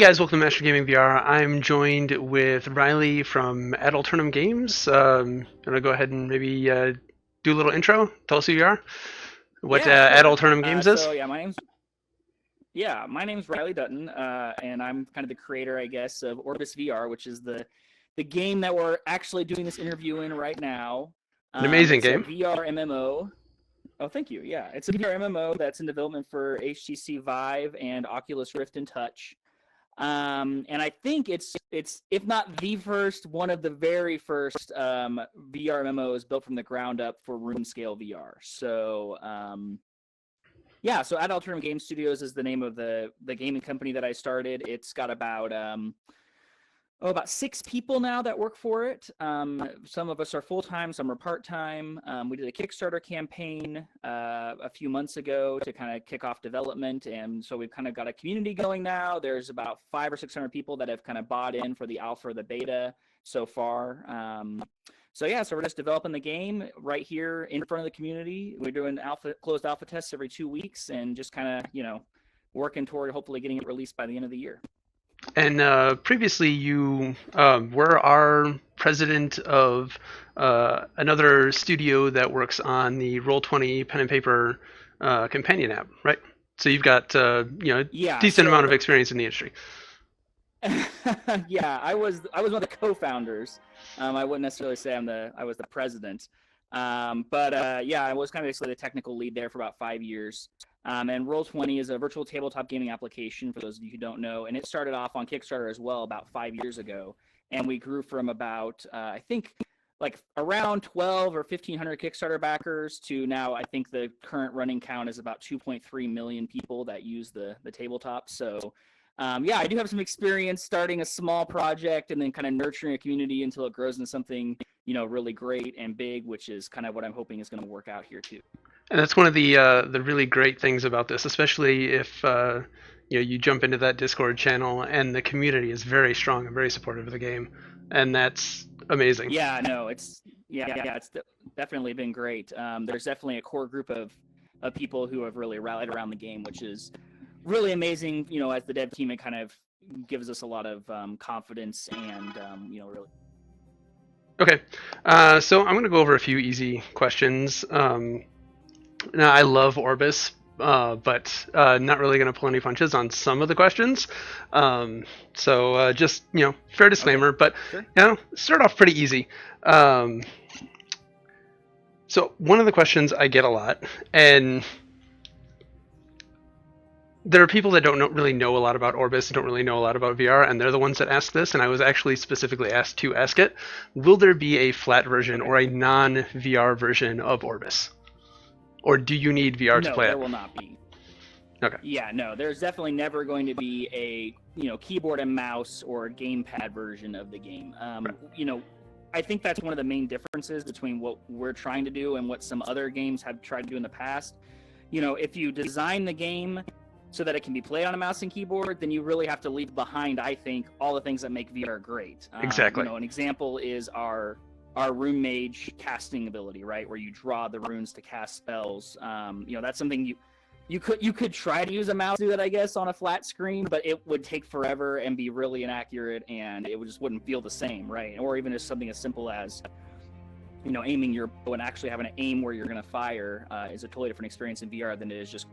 guys, welcome to MasterGamingVR. I'm joined with Riley from Adulternum Games. I'm gonna go ahead and maybe do a little intro. Tell us who you are, what Yeah, sure. Adulternum Games is. So my name's Riley Dutton, and I'm kind of the creator, I guess, of Orbus VR, which is the game that we're actually doing this interview in right now. An amazing It's a game. VR MMO. Oh, thank you. Yeah, it's a VR MMO that's in development for HTC Vive and Oculus Rift and Touch. And I think it's if not the first, one of the very first VR MMOs built from the ground up for room scale VR. So yeah, so Adulternum Game Studios is the name of the gaming company that I started. It's got about 6 people now that work for it. Some of us are full-time, some are part-time. We did a Kickstarter campaign a few months ago to kind of kick off development, and so we've kind of got a community going now. There's about 500 or 600 people that have kind of bought in for the alpha or the beta so far. So we're just developing the game right here in front of the community. We're doing closed alpha tests every 2 weeks, and just kind of working toward hopefully getting it released by the end of the year. And previously, you were our president of another studio that works on the Roll20 pen and paper companion app, right? So you've got Yeah, decent amount of so experience in the industry. yeah, I was one of the co-founders. I wouldn't necessarily say I was the president, but yeah, I was kind of basically the technical lead there for about 5 years. And Roll20 is a virtual tabletop gaming application for those of you who don't know, and it started off on Kickstarter as well about 5 years ago, and we grew from about I think like around 12 or 1,500 Kickstarter backers to now I think the current running count is about 2.3 million people that use the tabletop. So yeah, I do have some experience starting a small project and then kind of nurturing a community until it grows into something, really great and big, which is kind of what I'm hoping is going to work out here too. And that's one of the really great things about this, especially if you jump into that Discord channel and the community is very strong and very supportive of the game, and that's amazing. Yeah, no, it's definitely been great. There's definitely a core group of people who have really rallied around the game, which is really amazing. As the dev team, it kind of gives us a lot of confidence and really. Okay, so I'm going to go over a few easy questions. Now, I love Orbis, but not really going to pull any punches on some of the questions. So just, fair disclaimer, Okay. but, Sure. start off pretty easy. So one of the questions I get a lot, and there are people that don't really know a lot about Orbis, don't really know a lot about VR, and they're the ones that ask this, and I was actually specifically asked to ask it. Will there be a flat version Okay. or a non-VR version of Orbis? Or do you need VR to No, play there it? will not be. Okay. Yeah, no, there's definitely never going to be a keyboard and mouse or a gamepad version of the game. Right. I think that's one of the main differences between what we're trying to do and what some other games have tried to do in the past. If you design the game so that it can be played on a mouse and keyboard, then you really have to leave behind, I think, all the things that make VR great. Exactly. An example is our rune mage casting ability, right, where you draw the runes to cast spells. That's something you could try to use a mouse to do that, I guess, on a flat screen, but it would take forever and be really inaccurate, and it just wouldn't feel the same, right? Or even just something as simple as aiming your bow and actually having to aim where you're going to fire is a totally different experience in VR than it is just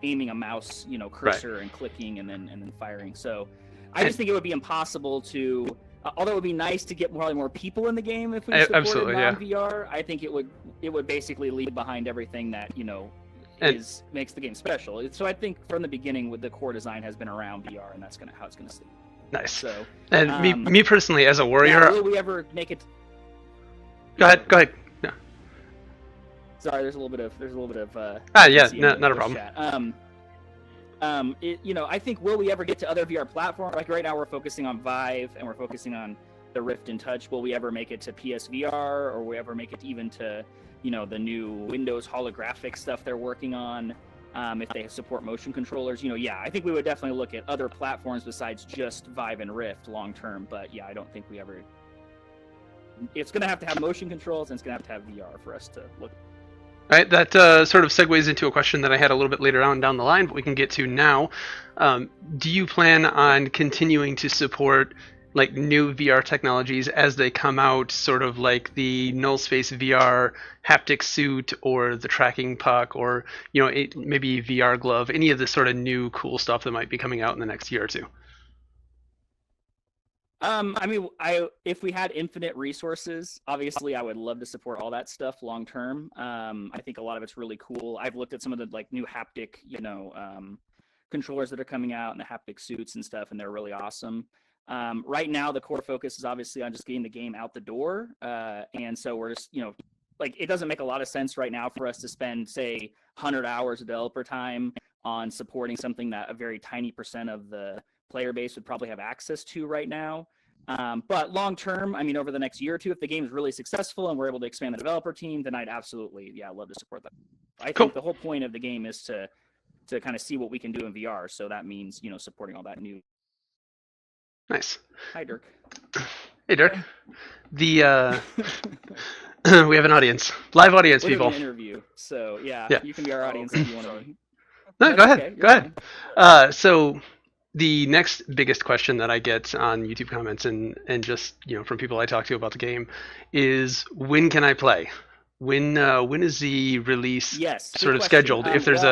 aiming a mouse cursor and clicking and then firing. So I just think it would be impossible to. Although it would be nice to get probably more people in the game if we supported non-VR, I think it would basically leave behind everything that makes the game special. So I think from the beginning, with the core design has been around VR, and that's how it's gonna stay. Nice. So and me personally, as a warrior, will we ever make it? Go ahead. No. Sorry, there's a little bit of not a problem. Chat. I think will we ever get to other VR platforms? Like right now, we're focusing on Vive and we're focusing on the Rift and Touch. Will we ever make it to PSVR, or will we ever make it even to, the new Windows holographic stuff they're working on? If they support motion controllers, I think we would definitely look at other platforms besides just Vive and Rift long term. But yeah, I don't think we ever. It's going to have motion controls, and it's going to have VR for us to look. Right, that sort of segues into a question that I had a little bit later on down the line, but we can get to now. Do you plan on continuing to support like new VR technologies as they come out, sort of like the null space VR haptic suit or the tracking puck, or maybe VR glove, any of this sort of new cool stuff that might be coming out in the next year or two? I mean, if we had infinite resources, obviously I would love to support all that stuff long term. I think a lot of it's really cool. I've looked at some of the like new haptic, controllers that are coming out and the haptic suits and stuff, and they're really awesome. Right now, the core focus is obviously on just getting the game out the door, and so we're just, like it doesn't make a lot of sense right now for us to spend, say, 100 hours of developer time on supporting something that a very tiny percent of the player base would probably have access to right now. But long term, I mean, over the next year or two, if the game is really successful and we're able to expand the developer team, then I'd absolutely, love to support that. I Cool. think the whole point of the game is to kind of see what we can do in VR. So that means, supporting all that new. Nice. Hi, Dirk. Hey, Dirk. The we have an audience, live audience, We're people. doing an interview, so yeah, Yeah. you can be our audience if you want to be. No, That's go ahead. okay, Go you're ahead. So the next biggest question that I get on YouTube comments and just from people I talk to about the game is, when can I play? When is the release Yes, good sort of question. scheduled? If there's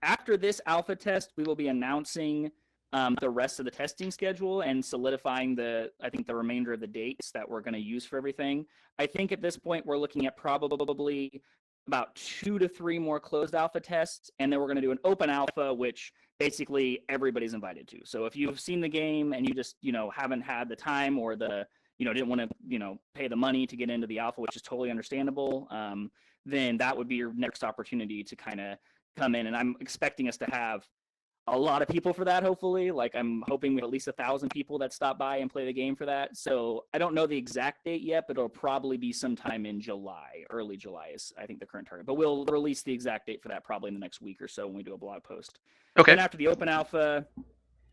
After this alpha test, we will be announcing the rest of the testing schedule and solidifying I think the remainder of the dates that we're going to use for everything. I think at this point we're looking at probably about 2 to 3 more closed alpha tests, and then we're going to do an open alpha, which basically everybody's invited to. So if you've seen the game and you just haven't had the time or didn't want to pay the money to get into the alpha, which is totally understandable, then that would be your next opportunity to kind of come in. And I'm expecting us to have a lot of people for that, hopefully. Like, I'm hoping we have at least 1,000 people that stop by and play the game for that. So I don't know the exact date yet, but it'll probably be sometime in July. Early July is, I think, the current target. But we'll release the exact date for that probably in the next week or so when we do a blog post. okay. Then after the open alpha,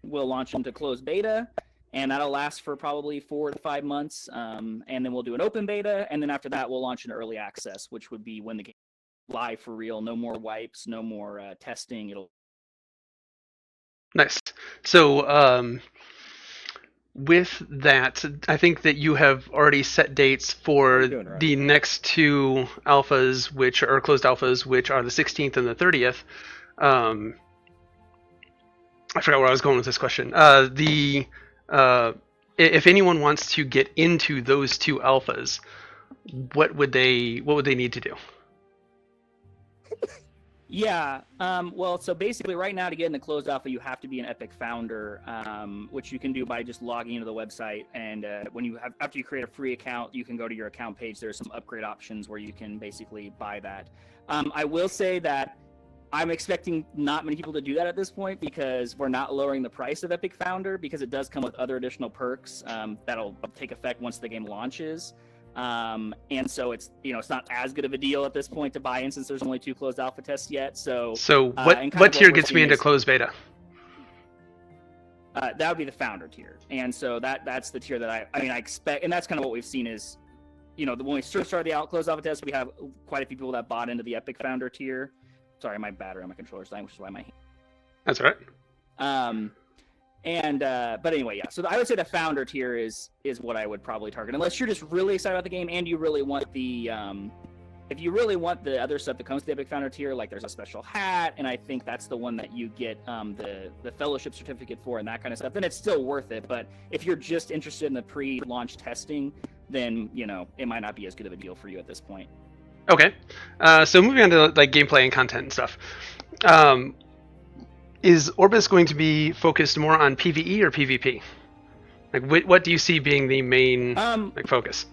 we'll launch into closed beta, and that'll last for probably 4 to 5 months. And then we'll do an open beta, and then after that, we'll launch into early access, which would be when the game is live for real. No more wipes, no more testing. It'll. Nice. So with that, I think that you have already set dates for the next 2 alphas, which are closed alphas, which are the 16th and the 30th. I forgot where I was going with this question. If anyone wants to get into those 2 alphas, what would they need to do? Yeah. Well, so basically right now to get in the closed alpha, you have to be an Epic founder, which you can do by just logging into the website. And after you create a free account, you can go to your account page. There's some upgrade options where you can basically buy that. I will say that I'm expecting not many people to do that at this point, because we're not lowering the price of Epic Founder, because it does come with other additional perks that'll take effect once the game launches. And so it's not as good of a deal at this point to buy in, since there's only 2 closed alpha tests yet. So what tier gets me into closed beta? That would be the founder tier, and so that's the tier that I expect, and that's kind of what we've seen is, when we started the closed alpha test, we have quite a few people that bought into the Epic founder tier. Sorry, my battery on my controller's dying, which is why my. That's all right. But anyway, yeah. So I would say the founder tier is what I would probably target, unless you're just really excited about the game and you really want the if you really want the other stuff that comes to the Epic founder tier, like there's a special hat, and I think that's the one that you get the fellowship certificate for and that kind of stuff. Then it's still worth it. But if you're just interested in the pre-launch testing, then it might not be as good of a deal for you at this point. Okay, so moving on to like gameplay and content and stuff. Is Orbus going to be focused more on PvE or PvP? Like, what do you see being the main focus?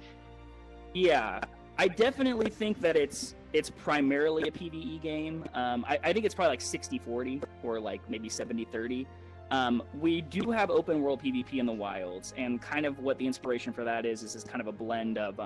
Yeah, I definitely think that it's primarily a PvE game. I think it's probably like 60-40 or like maybe 70-30. We do have open world PvP in the wilds, and kind of what the inspiration for that is this kind of a blend of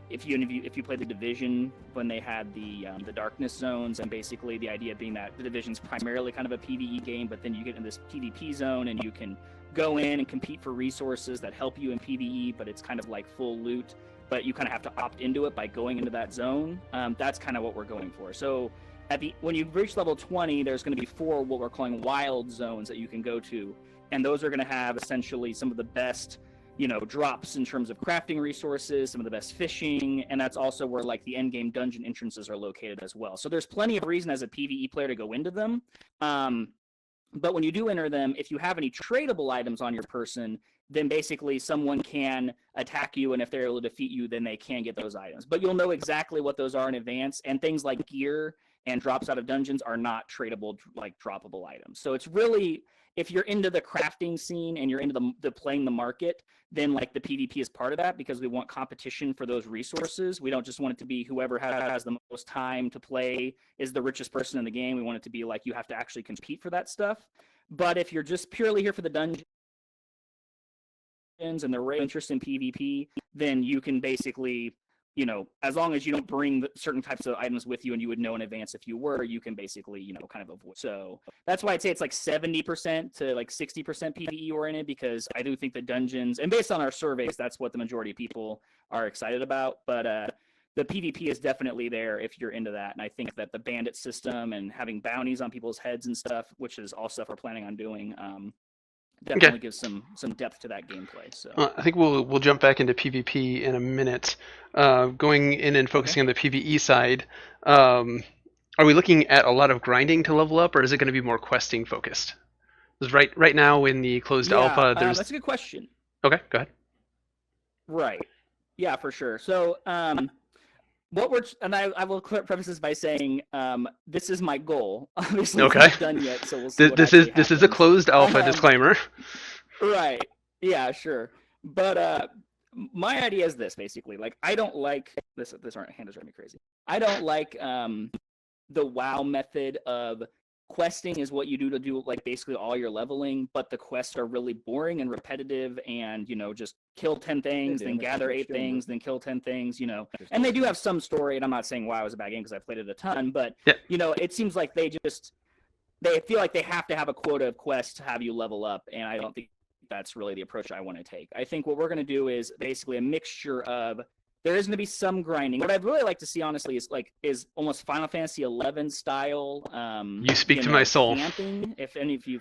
if you play the Division when they had the darkness zones, and basically the idea being that the Division's primarily kind of a PvE game, but then you get in this PvP zone and you can go in and compete for resources that help you in PvE, but it's kind of like full loot. but you kind of have to opt into it by going into that zone. That's kind of what we're going for. So when you reach level 20, there's going to be 4 what we're calling wild zones that you can go to, and those are going to have essentially some of the best, drops in terms of crafting resources, some of the best fishing, and that's also where like the end game dungeon entrances are located as well. So there's plenty of reason as a PvE player to go into them. But when you do enter them, if you have any tradable items on your person, then basically someone can attack you, and if they're able to defeat you, then they can get those items. But you'll know exactly what those are in advance, and things like gear and drops out of dungeons are not tradable, like droppable items. So it's really, if you're into the crafting scene and you're into the playing the market, then like the PvP is part of that, because we want competition for those resources. We don't just want it to be whoever has the most time to play is the richest person in the game. We want it to be like you have to actually compete for that stuff. But if you're just purely here for the dungeons and the interest in PvP, then you can basically, as long as you don't bring certain types of items with you, and you would know in advance if you were, you can basically, kind of avoid. So that's why I'd say it's like 70% to like 60% PvE oriented, because I do think the dungeons, and based on our surveys, that's what the majority of people are excited about. But the PvP is definitely there if you're into that. And I think that the bandit system and having bounties on people's heads and stuff, which is all stuff we're planning on doing, definitely gives some depth to that gameplay. So I think we'll jump back into PvP in a minute. Going in and focusing on the PvE side, are we looking at a lot of grinding to level up, or is it going to be more questing focused? Because right now in the closed alpha, there's that's a good question. Okay, go ahead. Right. Yeah, for sure. So I will preface this by saying this is my goal. Obviously, it's not done yet, so we'll see. This is a closed alpha disclaimer. Right. Yeah, sure. But my idea is this, basically. Like, I don't like this. This hand is driving me crazy. I don't like the WoW method of questing is what you do to do like basically all your leveling, but the quests are really boring and repetitive, and just kill 10 things, then gather 8 things, then kill 10 things, and they do have some story, and I'm not saying WoW is a bad game because I played it a ton, but it seems like they feel like they have to have a quota of quests to have you level up, and I don't think that's really the approach I want to take. I think what we're going to do is basically a mixture of, there is going to be some grinding. What I'd really like to see, honestly, is almost Final Fantasy XI style. You speak to my soul. Camping, if any of you.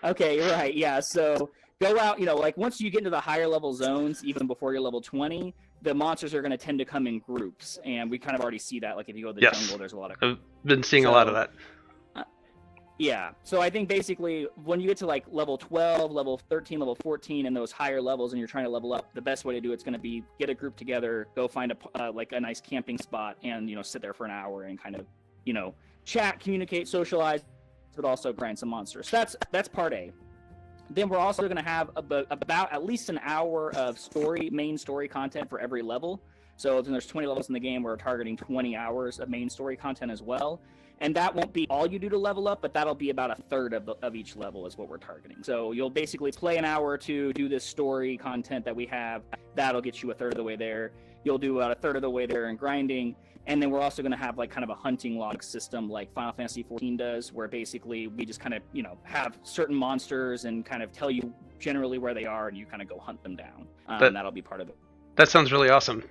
Okay, right, yeah. So go out. Like once you get into the higher level zones, even before you're level 20, the monsters are going to tend to come in groups, and we kind of already see that. Like if you go to the jungle, there's a lot of. I've been seeing a lot of that. Yeah, so I think basically when you get to like level 12, level 13, level 14, and those higher levels, and you're trying to level up, the best way to do it's going to be get a group together, go find a nice camping spot, and sit there for an hour and kind of chat, communicate, socialize, but also grind some monsters. That's part A. Then we're also going to have about at least an hour of main story content for every level. So then there's 20 levels in the game. We're targeting 20 hours of main story content as well. And that won't be all you do to level up, but that'll be about a third of each level is what we're targeting. So you'll basically play an hour or two, do this story content that we have. That'll get you a third of the way there. You'll do about a third of the way there in grinding. And then we're also going to have like kind of a hunting log system like Final Fantasy XIV does, where basically we just kind of, have certain monsters and kind of tell you generally where they are, and you kind of go hunt them down. And that'll be part of it. That sounds really awesome.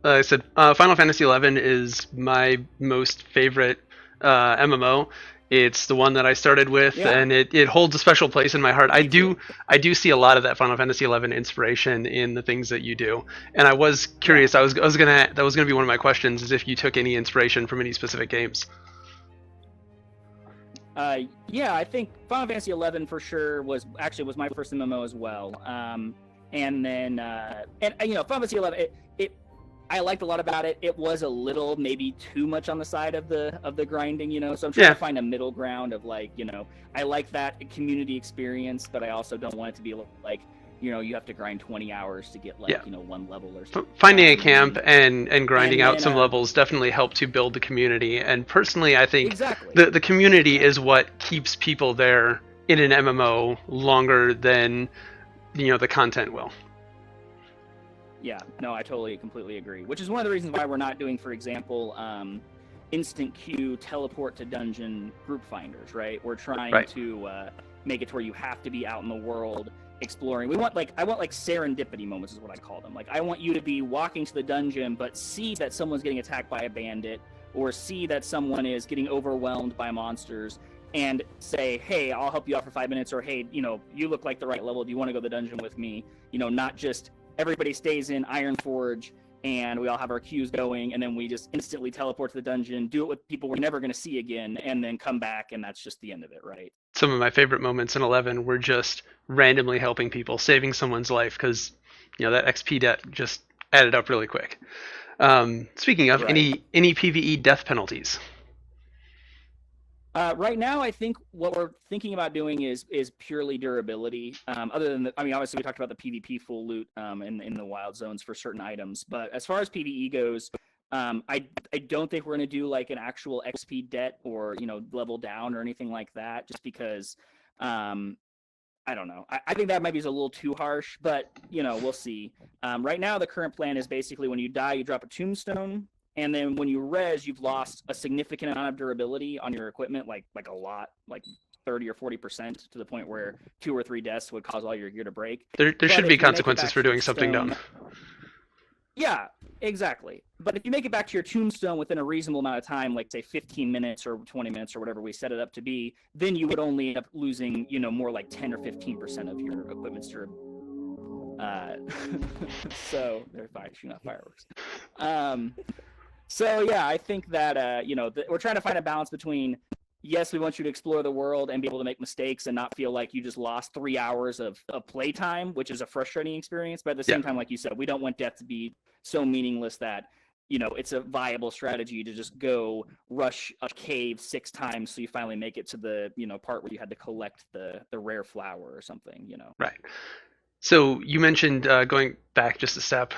I said Final Fantasy XI is my most favorite MMO. It's the one that I started with, and it holds a special place in my heart. I do see a lot of that Final Fantasy XI inspiration in the things that you do, and I was curious. That was gonna be one of my questions, is if you took any inspiration from any specific games. I think Final Fantasy XI for sure was my first MMO as well. And then Final Fantasy XI, I liked a lot about it. It was a little maybe too much on the side of the grinding, So I'm trying to find a middle ground of like, I like that community experience, but I also don't want it to be like, you have to grind 20 hours to get like, one level or something. Finding a camp and grinding out some levels definitely help to build the community. And personally, I think the community is what keeps people there in an MMO longer than, the content will. Yeah, no, I completely agree. Which is one of the reasons why we're not doing, for example, instant queue, teleport to dungeon group finders, right? We're trying Right. to make it to where you have to be out in the world exploring. I want like serendipity moments is what I call them. Like I want you to be walking to the dungeon, but see that someone's getting attacked by a bandit, or see that someone is getting overwhelmed by monsters, and say, hey, I'll help you out for 5 minutes, or hey, you know, you look like the right level. Do you want to go to the dungeon with me? You know, not just everybody stays in Ironforge and we all have our queues going, and then we just instantly teleport to the dungeon, do it with people we're never going to see again, and then come back, and that's just the end of it, right? Some of my favorite moments in 11 were just randomly helping people, saving someone's life, because that XP debt just added up really quick. Speaking of, Right. any PvE death penalties? Right now, I think what we're thinking about doing is purely durability. Other than, obviously we talked about the PvP full loot in the wild zones for certain items, but as far as PvE goes, I don't think we're going to do like an actual XP debt or level down or anything like that, just because I don't know. I think that might be a little too harsh, but we'll see. Right now, the current plan is basically when you die, you drop a tombstone. And then when you res, you've lost a significant amount of durability on your equipment, like a lot, like 30 or 40%, to the point where 2 or 3 deaths would cause all your gear to break. There But should be if you make it consequences back for to your doing something dumb. yeah, exactly. But if you make it back to your tombstone within a reasonable amount of time, like say 15 minutes or 20 minutes or whatever we set it up to be, then you would only end up losing, more like 10 or 15% of your equipment's durability. So they're shooting off fireworks. So yeah, I think that we're trying to find a balance between, yes, we want you to explore the world and be able to make mistakes and not feel like you just lost 3 hours of playtime, which is a frustrating experience. But at the same time, like you said, we don't want death to be so meaningless that it's a viable strategy to just go rush a cave 6 times so you finally make it to the part where you had to collect the rare flower or something. Right. So you mentioned going back just a step.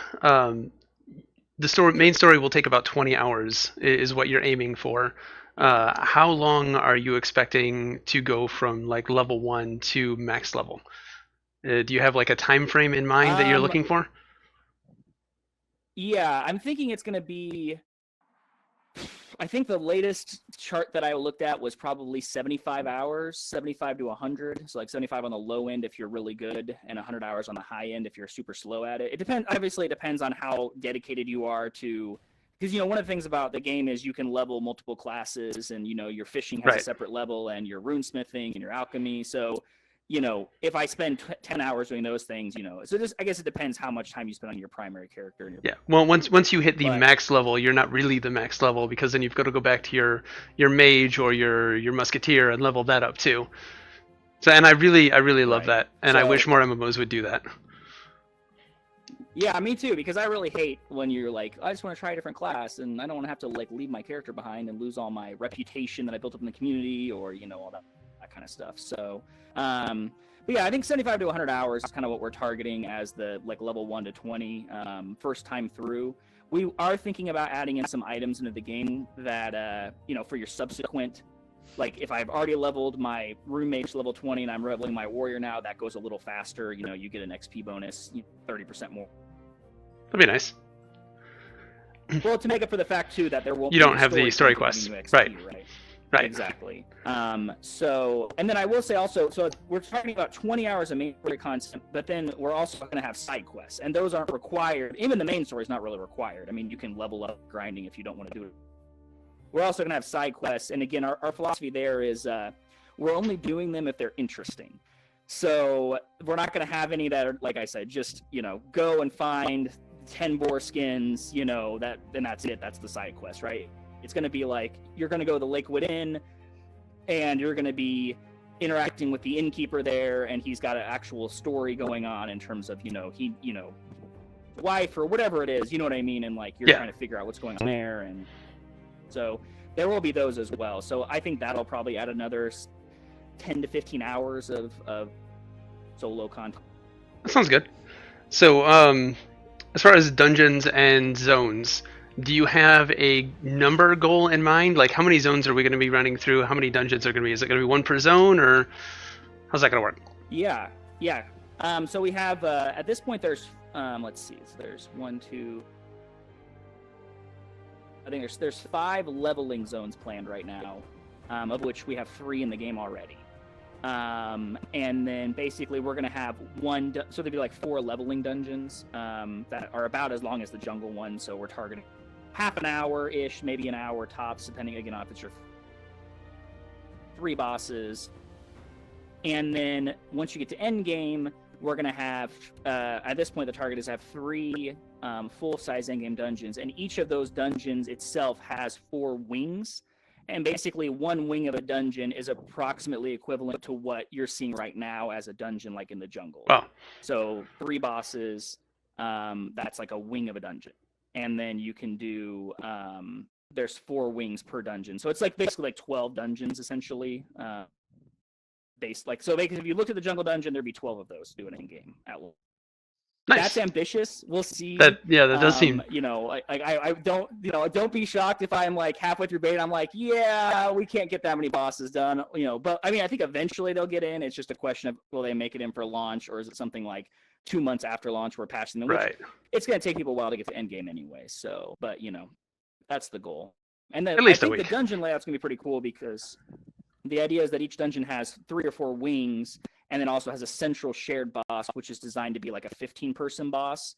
The main story will take about 20 hours, is what you're aiming for. How long are you expecting to go from like level 1 to max level? Do you have like a time frame in mind that you're looking for? Yeah, I'm thinking it's going to be, I think the latest chart that I looked at was probably 75 hours, 75 to 100. So like 75 on the low end if you're really good, and 100 hours on the high end if you're super slow at it. It depends. Obviously, it depends on how dedicated you are to, because one of the things about the game is you can level multiple classes, and your fishing has a separate level, and your runesmithing and your alchemy. So if I spend 10 hours doing those things, so just, I guess it depends how much time you spend on your primary character. And Yeah. Well, once you hit the max level, you're not really the max level, because then you've got to go back to your mage or your musketeer and level that up too. So, and I really love that, and I wish more MMOs would do that. Yeah, me too, because I really hate when you're like, I just want to try a different class, and I don't want to have to like leave my character behind and lose all my reputation that I built up in the community, or all that kind of stuff. So, but yeah, I think 75 to 100 hours is kind of what we're targeting as the like level 1 to 20 first time through. We are thinking about adding in some items into the game that for your subsequent, like if I've already leveled my rune mage to level 20 and I'm leveling my warrior now, that goes a little faster. You get an XP bonus, 30% more. That'd be nice. Well, to make up for the fact too that there won't you don't have the story quests, XP, right? Right. Exactly. So, and then I will say also, so we're talking about 20 hours of main story content, but then we're also going to have side quests, and those aren't required. Even the main story is not really required. I mean, you can level up grinding if you don't want to do it. We're also going to have side quests, and again, our philosophy there is we're only doing them if they're interesting. So we're not going to have any that are, like I said, just go and find 10 boar skins, that, and that's it. That's the side quest, right? It's going to be like, you're going to go to the Lakewood Inn, and you're going to be interacting with the innkeeper there, and he's got an actual story going on in terms of, wife or whatever it is, you know what I mean? And like, you're trying to figure out what's going on there. And so there will be those as well. So I think that'll probably add another 10 to 15 hours of solo content. That sounds good. So, as far as dungeons and zones, do you have a number goal in mind? Like, how many zones are we going to be running through? How many dungeons are going to be? Is it going to be 1 per zone, or how's that going to work? Yeah. So we have, at this point, there's, let's see, so there's 1, 2. I think there's 5 leveling zones planned right now, of which we have 3 in the game already. And then basically we're gonna have so there'd be like 4 leveling dungeons that are about as long as the jungle one. So we're targeting half an hour ish, maybe an hour tops, depending again on if it's your 3 bosses. And then once you get to end game, we're gonna have at this point the target is to have 3 full-size endgame dungeons, and each of those dungeons itself has 4 wings. And basically, 1 wing of a dungeon is approximately equivalent to what you're seeing right now as a dungeon, like in the jungle. Wow. So 3 bosses, that's like a wing of a dungeon. And then you can do, there's 4 wings per dungeon. So it's like basically like 12 dungeons, essentially. So if you looked at the jungle dungeon, there'd be 12 of those doing an in-game at once. Nice. That's ambitious. We'll see. That does seem. I don't be shocked if I'm like halfway through beta. I'm like, yeah, we can't get that many bosses done. But I mean, I think eventually they'll get in. It's just a question of will they make it in for launch, or is it something like 2 months after launch we're patching them? Right. It's going to take people a while to get to end game anyway. So, but that's the goal. And then At least I think the dungeon layout's going to be pretty cool because the idea is that each dungeon has 3 or 4 wings, and then also has a central shared boss, which is designed to be like a 15-person boss.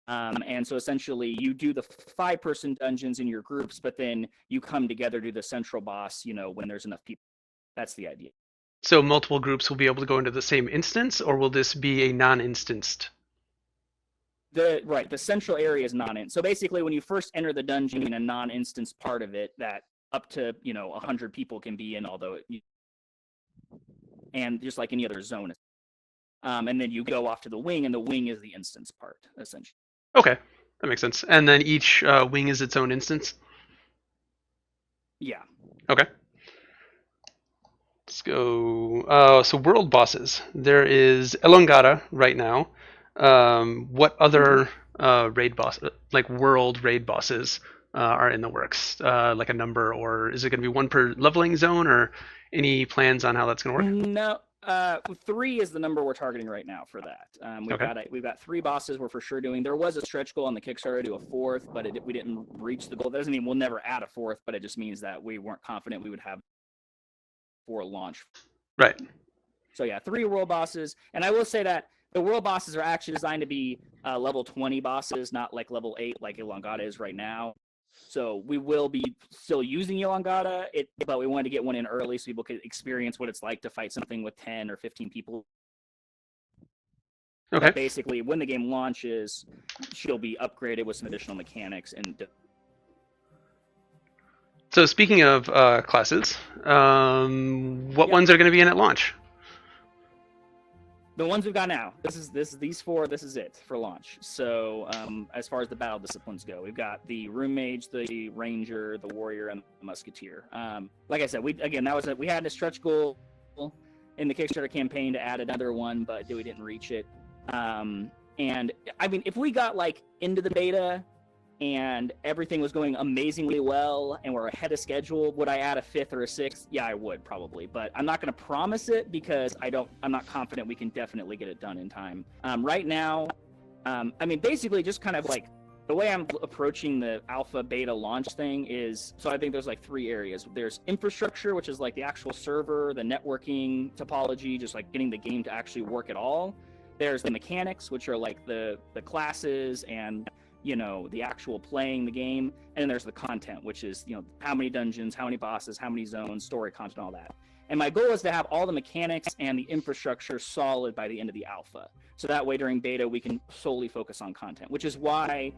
And so essentially you do the 5-person dungeons in your groups, but then you come together to the central boss, when there's enough people. That's the idea. So multiple groups will be able to go into the same instance, or will this be a non-instanced? The central area is non-inst. So basically when you first enter the dungeon in a non-instance part of it, that up to 100 people can be in, although and just like any other zone. And then you go off to the wing, and the wing is the instance part, essentially. Okay, that makes sense. And then each wing is its own instance? Yeah. Okay. Let's go. So world bosses. There is Elongata right now. What other raid boss, like world raid bosses, are in the works? Like a number, or is it going to be 1 per leveling zone, or any plans on how that's going to work? No, 3 is the number we're targeting right now for that. We've got 3 bosses we're for sure doing. There was a stretch goal on the Kickstarter to do a 4th, but we didn't reach the goal. That doesn't mean we'll never add a 4th, but it just means that we weren't confident we would have 4 launch. Right. So yeah, 3 world bosses, and I will say that the world bosses are actually designed to be level 20 bosses, not like level 8 like Elongata is right now. So we will be still using Elongata, but we wanted to get one in early so people could experience what it's like to fight something with 10 or 15 people. Okay. But basically, when the game launches, she'll be upgraded with some additional mechanics. So speaking of classes, what ones are going to be in at launch? The ones we've got now. These 4. This is it for launch. So as far as the battle disciplines go, we've got the Rune Mage, the Ranger, the Warrior, and the Musketeer. Like I said, we had a stretch goal in the Kickstarter campaign to add another one, but we didn't reach it. And I mean, if we got like into the beta and everything was going amazingly well and we're ahead of schedule, would I add a 5th or a 6th? Yeah, I would probably, but I'm not going to promise it because I'm not confident we can definitely get it done in time. Right now, I mean, basically just kind of like the way I'm approaching the alpha beta launch thing is, so I think there's like 3 areas. There's infrastructure, which is like the actual server, the networking topology, just like getting the game to actually work at all. There's the mechanics, which are like the classes and the actual playing the game. And then there's the content, which is, how many dungeons, how many bosses, how many zones, story content, all that. And my goal is to have all the mechanics and the infrastructure solid by the end of the alpha. So that way during beta, we can solely focus on content, which is why,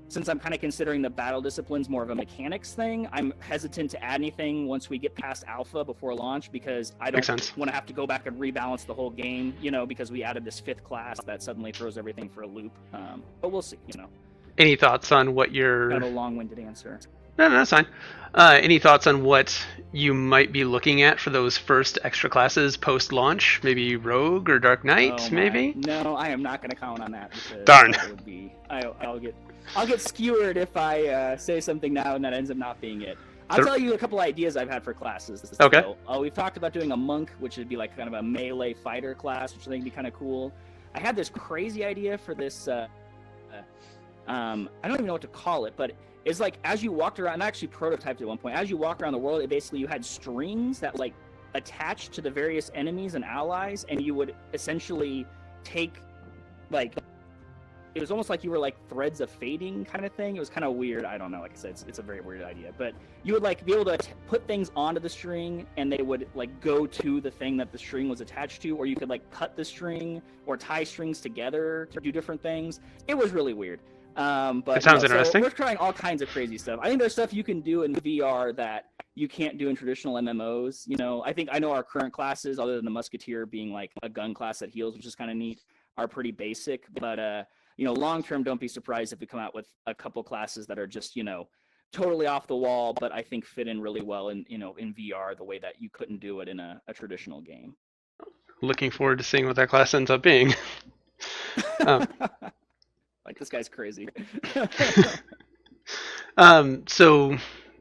since I'm kind of considering the battle disciplines more of a mechanics thing, I'm hesitant to add anything once we get past alpha before launch, because I don't want to have to go back and rebalance the whole game, because we added this 5th class that suddenly throws everything for a loop. But we'll see, Any thoughts on what your... Kind of a long-winded answer. No, that's fine. Any thoughts on what you might be looking at for those first extra classes post-launch? Maybe Rogue or Dark Knight, maybe? No, I am not going to comment on that. Darn. That would be, I'll get skewered if I say something now and that ends up not being it. I'll tell you a couple ideas I've had for classes. Okay. We've talked about doing a monk, which would be like kind of a melee fighter class, which I think would be kind of cool. I had this crazy idea for this... I don't even know what to call it, but is like as you walked around, and I actually prototyped at one point, as you walk around the world, it basically you had strings that like attached to the various enemies and allies, and you would essentially take like, it was almost like you were like threads of fading kind of thing. It was kind of weird. I don't know. Like I said, it's a very weird idea. But you would like be able to put things onto the string, and they would like go to the thing that the string was attached to, or you could like cut the string or tie strings together to do different things. It was really weird. But it sounds interesting. So we're trying all kinds of crazy stuff. I think there's stuff you can do in VR that you can't do in traditional MMOs. You know, I know our current classes, other than the Musketeer being like a gun class that heals, which is kind of neat, are pretty basic. But you know, long term, don't be surprised if we come out with a couple classes that are just, you know, totally off the wall, but I think fit in really well in, you know, in VR the way that you couldn't do it in a traditional game. Looking forward to seeing what that class ends up being. Like, this guy's crazy. So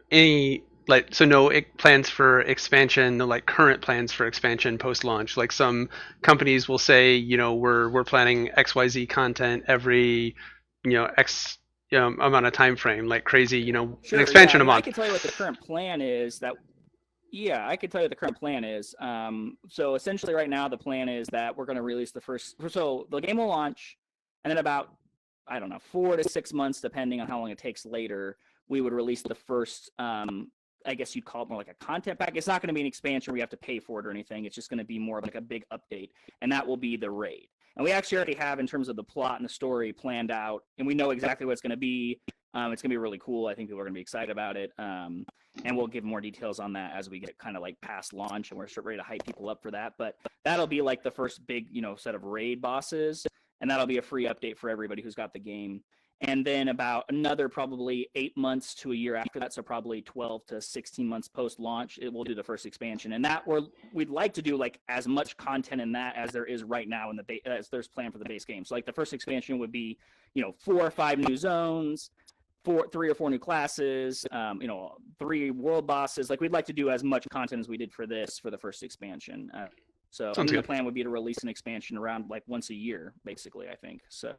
any so no plans for expansion, no like current plans for expansion post launch. Like some companies will say, you know, we're planning XYZ content every, you know, X amount of time frame, like crazy, you know, Sure, an expansion yeah. a month. I can tell you what the current plan is. I can tell you what the current plan is. So essentially right now the plan is that we're going to release so the game will launch, and then about, I don't know, 4 to 6 months, depending on how long it takes later, we would release the first, I guess you'd call it more like a content pack. It's not going to be an expansion where you have to pay for it or anything. It's just going to be more of like a big update, and that will be the raid. And we actually already have, in terms of the plot and the story, planned out, and we know exactly what it's going to be. It's going to be really cool. I think people are going to be excited about it. And we'll give more details on that as we get kind of like past launch, and we're ready to hype people up for that. But that'll be like the first big, you know, set of raid bosses, and that'll be a free update for everybody who's got the game. And then about another probably 8 months to a year after that, so probably 12 to 16 months post-launch, it will do the first expansion. And that we'd like to do like as much content in that as there is right now in as there's planned for the base game. So like the first expansion would be, you know, 4 or 5 new zones, 3 or 4 new classes, you know, 3 world bosses. Like, we'd like to do as much content as we did for the first expansion. So the plan would be to release an expansion around like once a year, basically, I think. So.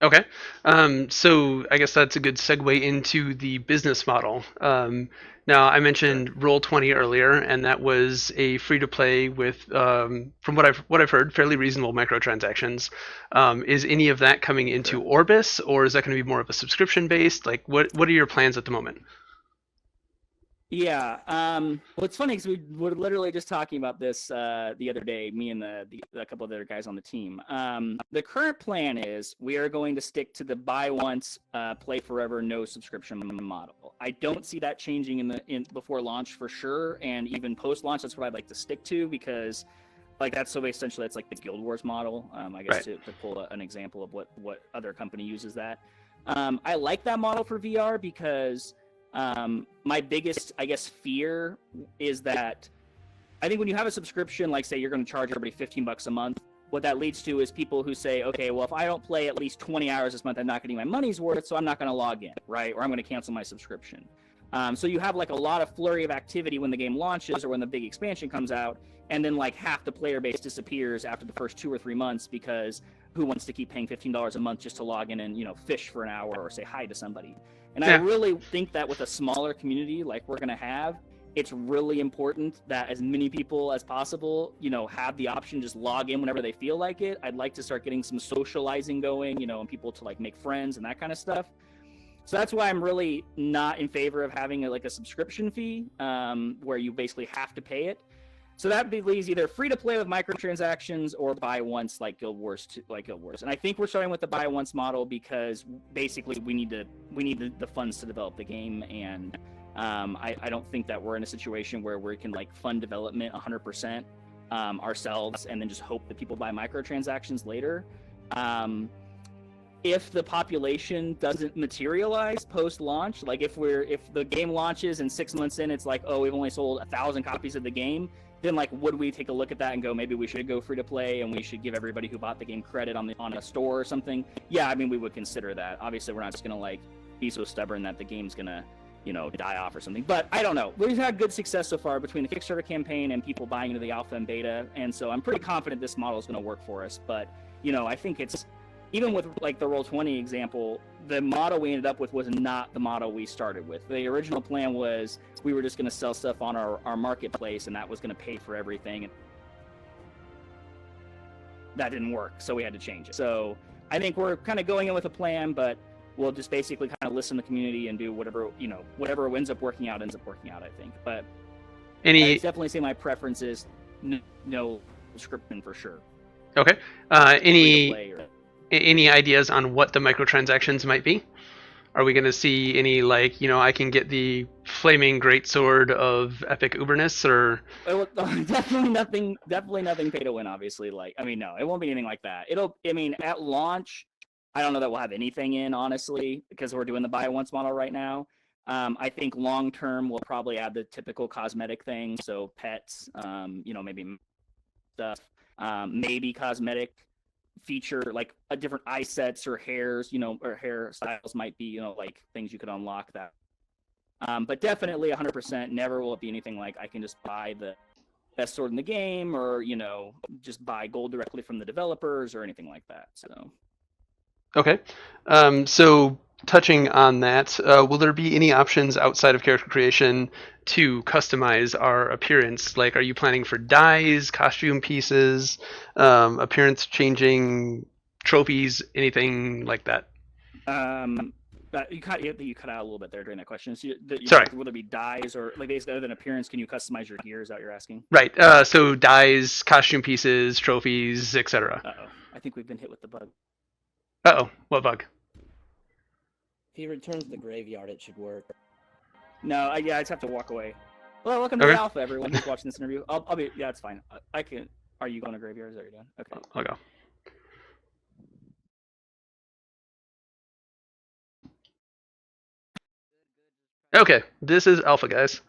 Okay. So I guess that's a good segue into the business model. Now, I mentioned Roll20 earlier, and that was a free-to-play with, from what I've heard, fairly reasonable microtransactions. Is any of that coming into Orbus, or is that going to be more of a subscription-based? Like, what are your plans at the moment? Yeah. Well, it's funny because we were literally just talking about this the other day, me and a couple of other guys on the team. The current plan is we are going to stick to the buy once, play forever, no subscription model. I don't see that changing before launch for sure, and even post launch. That's what I'd like to stick to, because like that's like the Guild Wars model. I guess to pull an example of what other company uses that. I like that model for VR because. My biggest, I guess, fear is that I think when you have a subscription, like say you're going to charge everybody $15 a month, what that leads to is people who say, okay, well, if I don't play at least 20 hours this month, I'm not getting my money's worth, so I'm not going to log in, right? Or I'm going to cancel my subscription. So you have like a lot of flurry of activity when the game launches or when the big expansion comes out, and then like half the player base disappears after the first 2 or 3 months, because who wants to keep paying $15 a month just to log in and, you know, fish for an hour or say hi to somebody? And I really think that with a smaller community like we're going to have, it's really important that as many people as possible, you know, have the option to just log in whenever they feel like it. I'd like to start getting some socializing going, you know, and people to like make friends and that kind of stuff. So that's why I'm really not in favor of having a subscription fee, where you basically have to pay it. So that leaves either free to play with microtransactions or buy once like Guild Wars. And I think we're starting with the buy once model because basically we need the funds to develop the game, and I don't think that we're in a situation where we can like fund development 100% ourselves and then just hope that people buy microtransactions later. If the population doesn't materialize post-launch, like if the game launches and 6 months in, it's like, oh, we've only sold 1,000 copies of the game, then like, would we take a look at that and go, maybe we should go free to play and we should give everybody who bought the game credit on a store or something? Yeah, I mean, we would consider that. Obviously, we're not just gonna like be so stubborn that the game's gonna, you know, die off or something. But I don't know. We've had good success so far between the Kickstarter campaign and people buying into the alpha and beta, and so I'm pretty confident this model is gonna work for us. But you know, I think it's even with like the Roll20 example, the model we ended up with was not the model we started with. The original plan was we were just going to sell stuff on our marketplace, and that was going to pay for everything. And that didn't work, so we had to change it. So I think we're kind of going in with a plan, but we'll just basically kind of listen to the community and do whatever, whatever ends up working out, I think. But I definitely say my preference is no scripting for sure. Okay. Any ideas on what the microtransactions might be? Are we going to see any, like, I can get the flaming greatsword of epic uberness, or? Well, definitely nothing pay to win, obviously. No, it won't be anything like that. At launch, I don't know that we'll have anything in, honestly, because we're doing the buy once model right now. I think long term we'll probably add the typical cosmetic things, so pets, maybe stuff, maybe cosmetic feature like a different eye sets or hairs, or hairstyles might be, like things you could unlock that. But definitely 100% never will it be anything like I can just buy the best sword in the game, or just buy gold directly from the developers or anything like that. So okay, so touching on that, will there be any options outside of character creation to customize our appearance? Like, are you planning for dyes, costume pieces, appearance changing trophies, anything like that? You cut out a little bit there during that question. So Sorry. Will there be dyes, or like basically other than appearance, can you customize your gear? Is that what you're asking? Right. So dyes, costume pieces, trophies, etc. Uh-oh. I think we've been hit with the bug. Uh-oh. What bug? If he returns to the graveyard, it should work. No, I just have to walk away. Well, welcome to the alpha, everyone who's watching this interview. I'll be. Yeah, it's fine. I can. Are you going to graveyard? Is that what you're doing? Okay. I'll go. Okay, this is alpha, guys.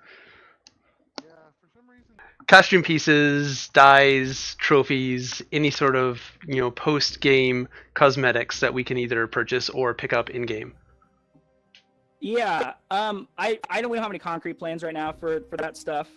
Yeah, for some reason. Costume pieces, dyes, trophies, any sort of post-game cosmetics that we can either purchase or pick up in game. Yeah, I don't have any concrete plans right now for that stuff.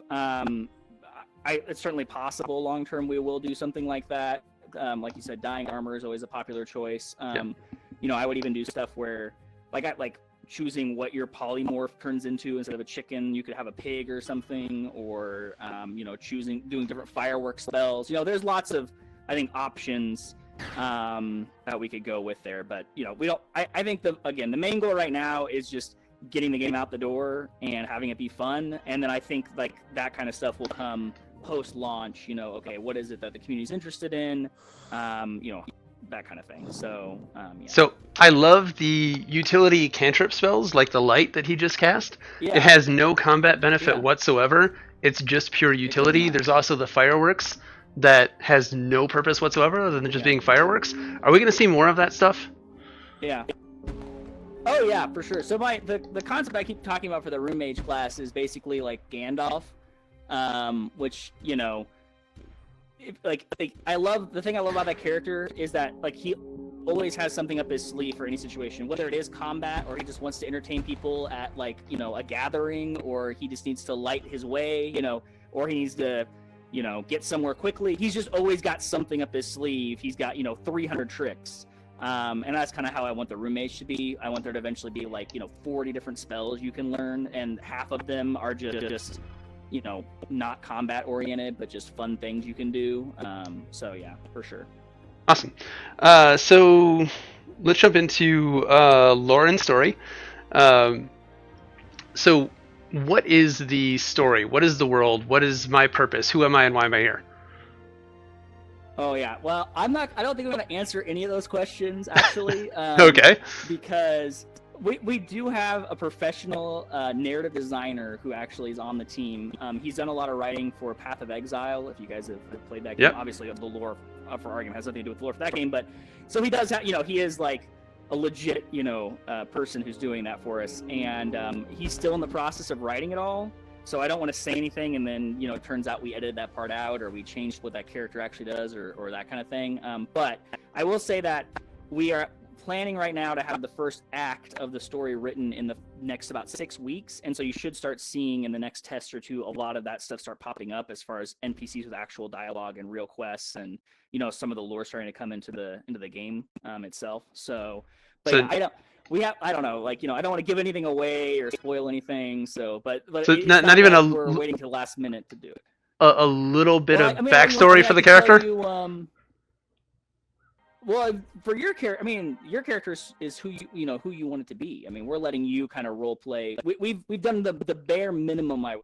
It's certainly possible long term we will do something like that. Like you said, dyeing armor is always a popular choice. I would even do stuff where like choosing what your polymorph turns into. Instead of a chicken, you could have a pig or something, or doing different fireworks spells. There's lots of, I think, options that we could go with there, but we don't. I think the main goal right now is just getting the game out the door and having it be fun, and then I think like that kind of stuff will come post launch. Okay, what is it that the community's interested in? That kind of thing. So So I love the utility cantrip spells, like the light that he just cast. Yeah. It has no combat benefit whatsoever. It's just pure utility. There's also the fireworks that has no purpose whatsoever other than just being fireworks. Are we going to see more of that stuff? Yeah. Oh yeah, for sure. So the concept I keep talking about for the Rune Mage class is basically like Gandalf, which I love the thing I love about that character is that like he always has something up his sleeve for any situation, whether it is combat or he just wants to entertain people at a gathering, or he just needs to light his way, or he needs to get somewhere quickly. He's just always got something up his sleeve. He's got 300 tricks, and that's kind of how I want the Rune Mage to be. I want there to eventually be 40 different spells you can learn, and half of them are just not combat oriented, but just fun things you can do. So yeah, for sure. Awesome. So let's jump into lore and story. So what is the story? What is the world? What is my purpose? Who am I and why am I here? Oh yeah. Well, I don't think I'm going to answer any of those questions actually. Okay. Because we do have a professional narrative designer who actually is on the team. He's done a lot of writing for Path of Exile. If you guys have played that game, obviously the lore for argument has nothing to do with the lore for that game. But so he does have, he is like a legit, person who's doing that for us, and he's still in the process of writing it all. So I don't want to say anything, and then it turns out we edited that part out, or we changed what that character actually does, or that kind of thing. But I will say that we are planning right now to have the first act of the story written in the next about 6 weeks, and so you should start seeing in the next test or two a lot of that stuff start popping up as far as NPCs with actual dialogue and real quests, and some of the lore starting to come into the game itself. So, but So- yeah, I don't know, like, I don't want to give anything away or spoil anything. So, but So it's not even like a we're waiting to the last minute to do it. a little bit Well, of I mean, backstory for the character. Well, for your character, I mean, your character is who who you want it to be. I mean, we're letting you kind of role play. We've done the bare minimum, I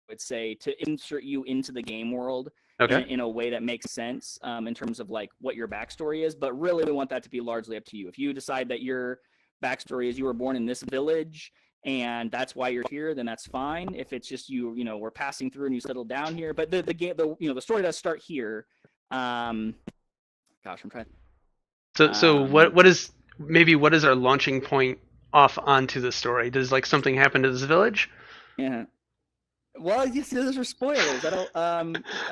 would say, to insert you into the game world Okay. in a way that makes sense in terms of like what your backstory is. But really, we want that to be largely up to you. If you decide that your backstory is you were born in this village and that's why you're here, then that's fine. If it's just we're passing through and you settled down here. But the game, the story does start here. Gosh, I'm trying. So what is our launching point off onto the story? Does like something happen to this village? Yeah. Well, yes, those are spoilers. I don't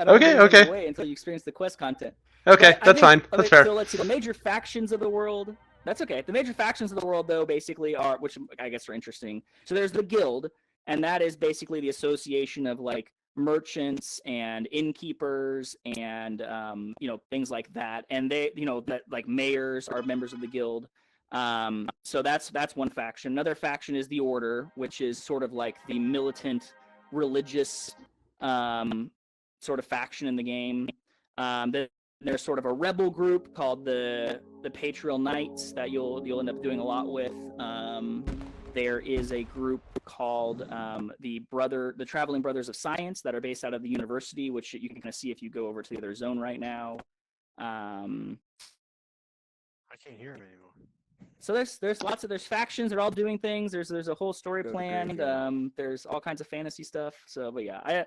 Okay, give okay. anything away until you experience the quest content. Okay, But I that's think- fine. okay, That's fair. So let's see. The major factions of the world. That's okay. The major factions of the world, though, basically are, which I guess are interesting. So there's the guild, and that is basically the association of like merchants and innkeepers and things like that. And they, that like mayors are members of the guild. So that's one faction. Another faction is the order, which is sort of like the militant, religious sort of faction in the game. There's sort of a rebel group called the Patrial Knights that you'll end up doing a lot with. There is a group called the Traveling Brothers of Science that are based out of the university, which you can kind of see if you go over to the other zone right now. I can't hear him anymore. So there's factions. They're all doing things. There's a whole story Go to planned. graveyard. There's all kinds of fantasy stuff. So, but yeah,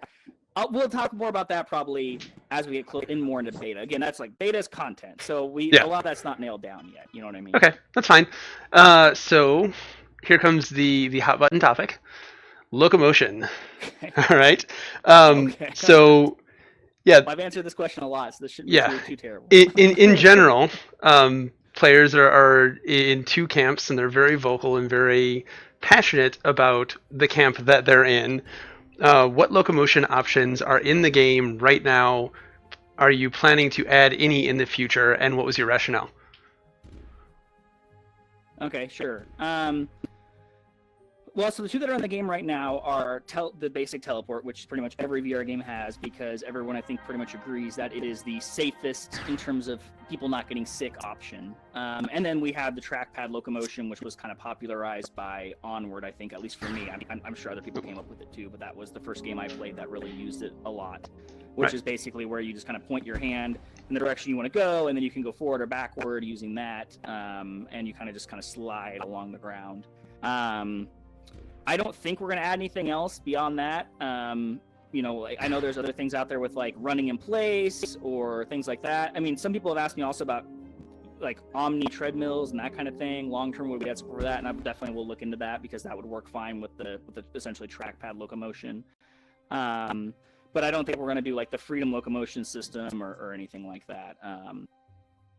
we'll talk more about that probably as we get more into beta. Again, that's like beta's content. So Yeah. a lot of that's not nailed down yet. You know what I mean? Okay, that's fine. So here comes the hot button topic, locomotion. All right. Okay. So yeah, I've answered this question a lot, so this shouldn't Yeah. be too terrible. in general, players are in two camps, and they're very vocal and very passionate about the camp that they're in. What locomotion options are in the game right now? Are you planning to add any in the future, and what was your rationale? Okay, sure. Well, so the two that are in the game right now are the basic teleport, which pretty much every VR game has, because everyone, I think, pretty much agrees that it is the safest in terms of people not getting sick option. And then we have the trackpad locomotion, which was kind of popularized by Onward, I think, at least for me. I'm sure other people came up with it too, but that was the first game I played that really used it a lot, which Right. is basically where you just kind of point your hand in the direction you want to go, and then you can go forward or backward using that, and you kind of slide along the ground. I don't think we're going to add anything else beyond that. I know there's other things out there with like running in place or things like that. I mean, some people have asked me also about like Omni treadmills and that kind of thing. Long term, would we add support for that? And I definitely will look into that because that would work fine with the essentially trackpad locomotion. But I don't think we're going to do like the freedom locomotion system or anything like that.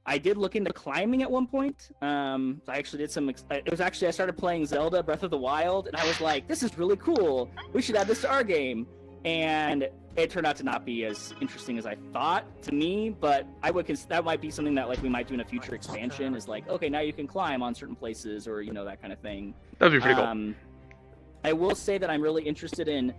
I did look into climbing at one point. I actually did I started playing Zelda Breath of the Wild, and I was like, this is really cool. We should add this to our game. And it turned out to not be as interesting as I thought to me, but that might be something that like we might do in a future expansion, is like, okay, now you can climb on certain places or, that kind of thing. That'd be pretty cool. I will say that I'm really interested in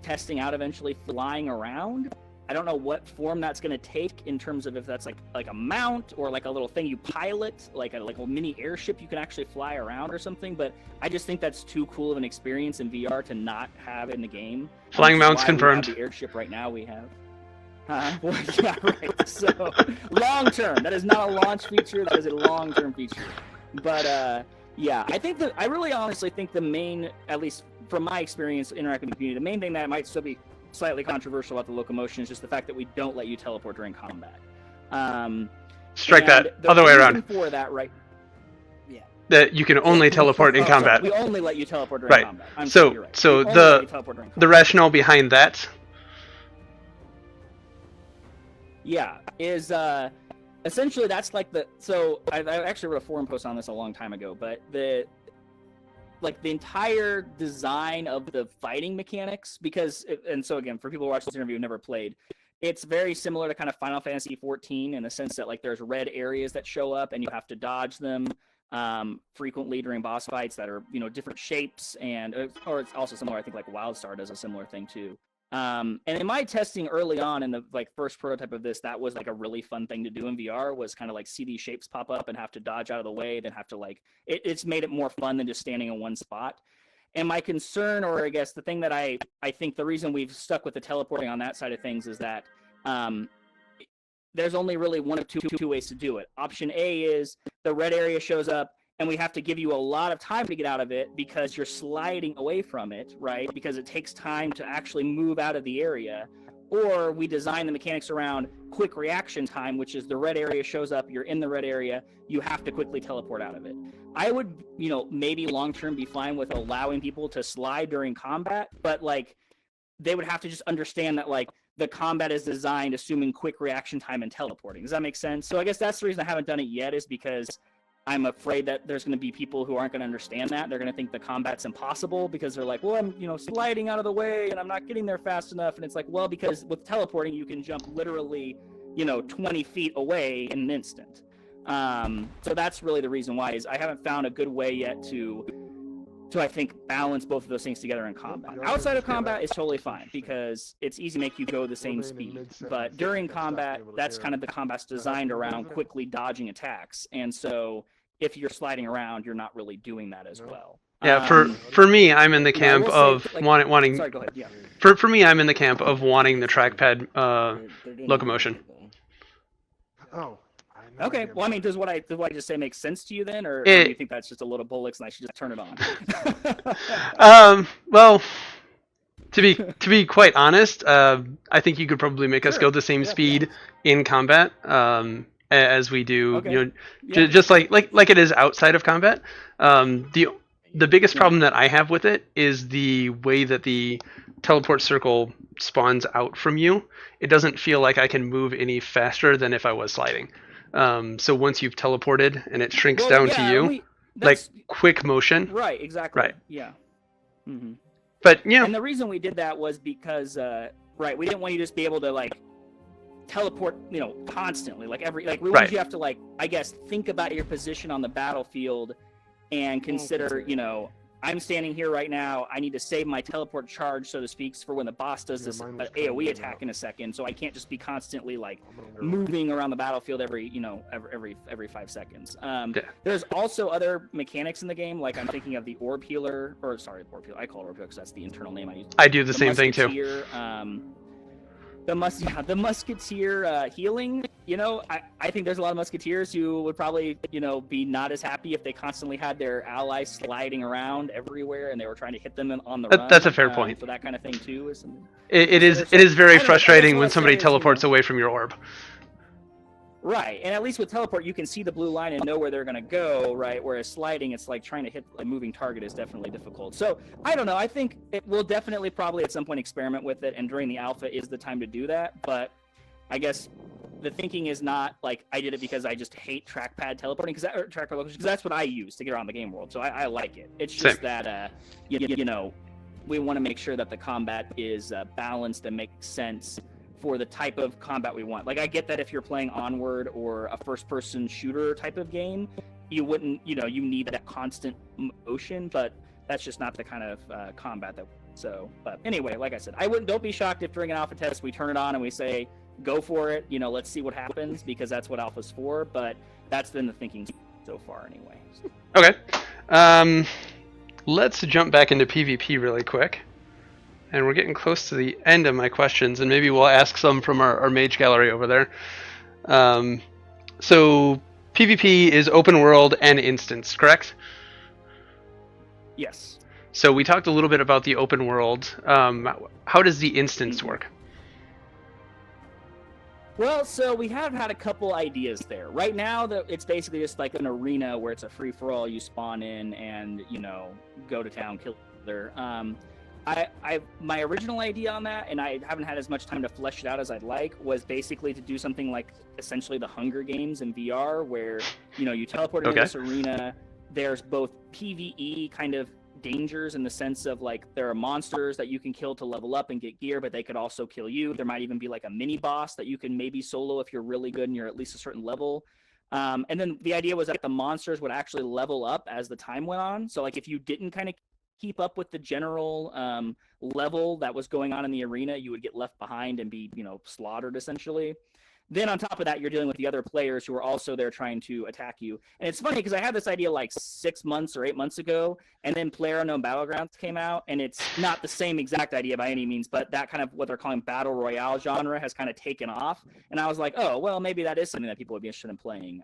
testing out eventually flying around. I don't know what form that's going to take in terms of if that's like a mount or like a little thing you pilot, like a mini airship you can actually fly around or something. But I just think that's too cool of an experience in VR to not have in the game. Flying mounts Why confirmed. We have the airship right now we have. Well, yeah, right. So long term, that is not a launch feature. That is a long-term feature. But yeah, I really honestly think the main, at least from my experience interacting with the community, the main thing that might still be slightly controversial about the locomotion is just the fact that we don't let you teleport during combat. Strike that. Other way around. For that, right? Yeah. That you can only teleport in combat. We only let you teleport during Right. combat. So- You're right. so We only the- let you teleport during The combat. rationale behind that. Yeah, is essentially that's like so I actually wrote a forum post on this a long time ago, but the entire design of the fighting mechanics, and so again, for people who watch this interview who never played, it's very similar to kind of Final Fantasy 14 in the sense that like there's red areas that show up and you have to dodge them frequently during boss fights that are, different shapes, or it's also similar. I think like WildStar does a similar thing too. And in my testing early on in the first prototype of this, that was like a really fun thing to do in VR, was kind of like see these shapes pop up and have to dodge out of the way, then have to it's made it more fun than just standing in one spot. And my concern, or I guess the thing that I think the reason we've stuck with the teleporting on that side of things is that there's only really one of two ways to do it. Option A is the red area shows up and we have to give you a lot of time to get out of it because you're sliding away from it, right? Because it takes time to actually move out of the area. Or we design the mechanics around quick reaction time, which is the red area shows up, you're in the red area, you have to quickly teleport out of it. I would, maybe long-term be fine with allowing people to slide during combat, but they would have to just understand that the combat is designed assuming quick reaction time and teleporting. Does that make sense? So I guess that's the reason I haven't done it yet, is because I'm afraid that there's going to be people who aren't going to understand that. They're going to think the combat's impossible because they're like, well, I'm, sliding out of the way and I'm not getting there fast enough. And it's like, well, because with teleporting, you can jump literally, 20 feet away in an instant. So that's really the reason why, is I haven't found a good way yet to I think balance both of those things together in combat. Outside of combat is totally fine because it's easy to make you go the same speed. But during combat, that's kind of the combat's designed around quickly dodging attacks. And so if you're sliding around, you're not really doing that as well. Yeah, for me, I'm in the camp of wanting. Sorry, go ahead. Yeah. For me, I'm in the camp of wanting the trackpad locomotion. Oh. Okay, well, I mean, does what I just say make sense to you then, or do you think that's just a little bullocks and I should just turn it on? Well, to be quite honest, I think you could probably make us go the same speed in combat as we do, just like it is outside of combat. The biggest problem that I have with it is the way that the teleport circle spawns out from you. It doesn't feel like I can move any faster than if I was sliding. So once you've teleported and it shrinks down to you, quick motion. Right, exactly. Right. Yeah. Mm-hmm. But, And the reason we did that was because, we didn't want you to just be able to, teleport, constantly. We wanted you to have to, I guess, think about your position on the battlefield and consider, I'm standing here right now. I need to save my teleport charge, so to speak, for when the boss does this AoE attack in a second. So I can't just be constantly moving around the battlefield every 5 seconds. There's also other mechanics in the game. I'm thinking of the Orb Healer, Orb Healer. I call it Orb Healer because that's the internal name I use. I do the same thing too. The Musketeer healing. I think there's a lot of Musketeers who would probably, be not as happy if they constantly had their allies sliding around everywhere and they were trying to hit them on the run. That's a fair point. So that kind of thing too is something. It is very frustrating when somebody teleports away from your orb. Right, and at least with teleport, you can see the blue line and know where they're going to go, right? Whereas sliding, it's like trying to hit a moving target is definitely difficult. So, I don't know. I think it will definitely probably at some point experiment with it, and during the alpha is the time to do that. But I guess the thinking is not I did it because I just hate trackpad teleporting, because that's what I use to get around the game world. So I like it. It's just that, we want to make sure that the combat is balanced and makes sense for the type of combat we want. I get that if you're playing Onward or a first-person shooter type of game, you wouldn't, you need that constant motion, but that's just not the kind of combat that. So, but anyway, like I said, don't be shocked if during an alpha test we turn it on and we say, go for it, let's see what happens, because that's what alpha's for. But that's been the thinking so far, anyway. Okay. Let's jump back into PvP really quick. And we're getting close to the end of my questions, and maybe we'll ask some from our mage gallery over there. So PvP is open world and instance, correct? Yes. So we talked a little bit about the open world. How does the instance work? Well, so we have had a couple ideas there. Right now, it's basically just like an arena where it's a free-for-all. You spawn in and, go to town, kill there. My original idea on that, and I haven't had as much time to flesh it out as I'd like, was basically to do something like essentially the Hunger Games in VR, where you teleport into this arena. There's both PvE kind of dangers in the sense of like there are monsters that you can kill to level up and get gear, but they could also kill you. There might even be like a mini boss that you can maybe solo if you're really good and you're at least a certain level. And then the idea was that the monsters would actually level up as the time went on. So like if you didn't kind of keep up with the general level that was going on in the arena, you would get left behind and be slaughtered essentially. Then on top of that, you're dealing with the other players who are also there trying to attack you. And it's funny because I had this idea like 6 months or 8 months ago, and then PlayerUnknown Battlegrounds came out, and it's not the same exact idea by any means, but that kind of what they're calling battle royale genre has kind of taken off. And I was like, oh, well, maybe that is something that people would be interested in playing.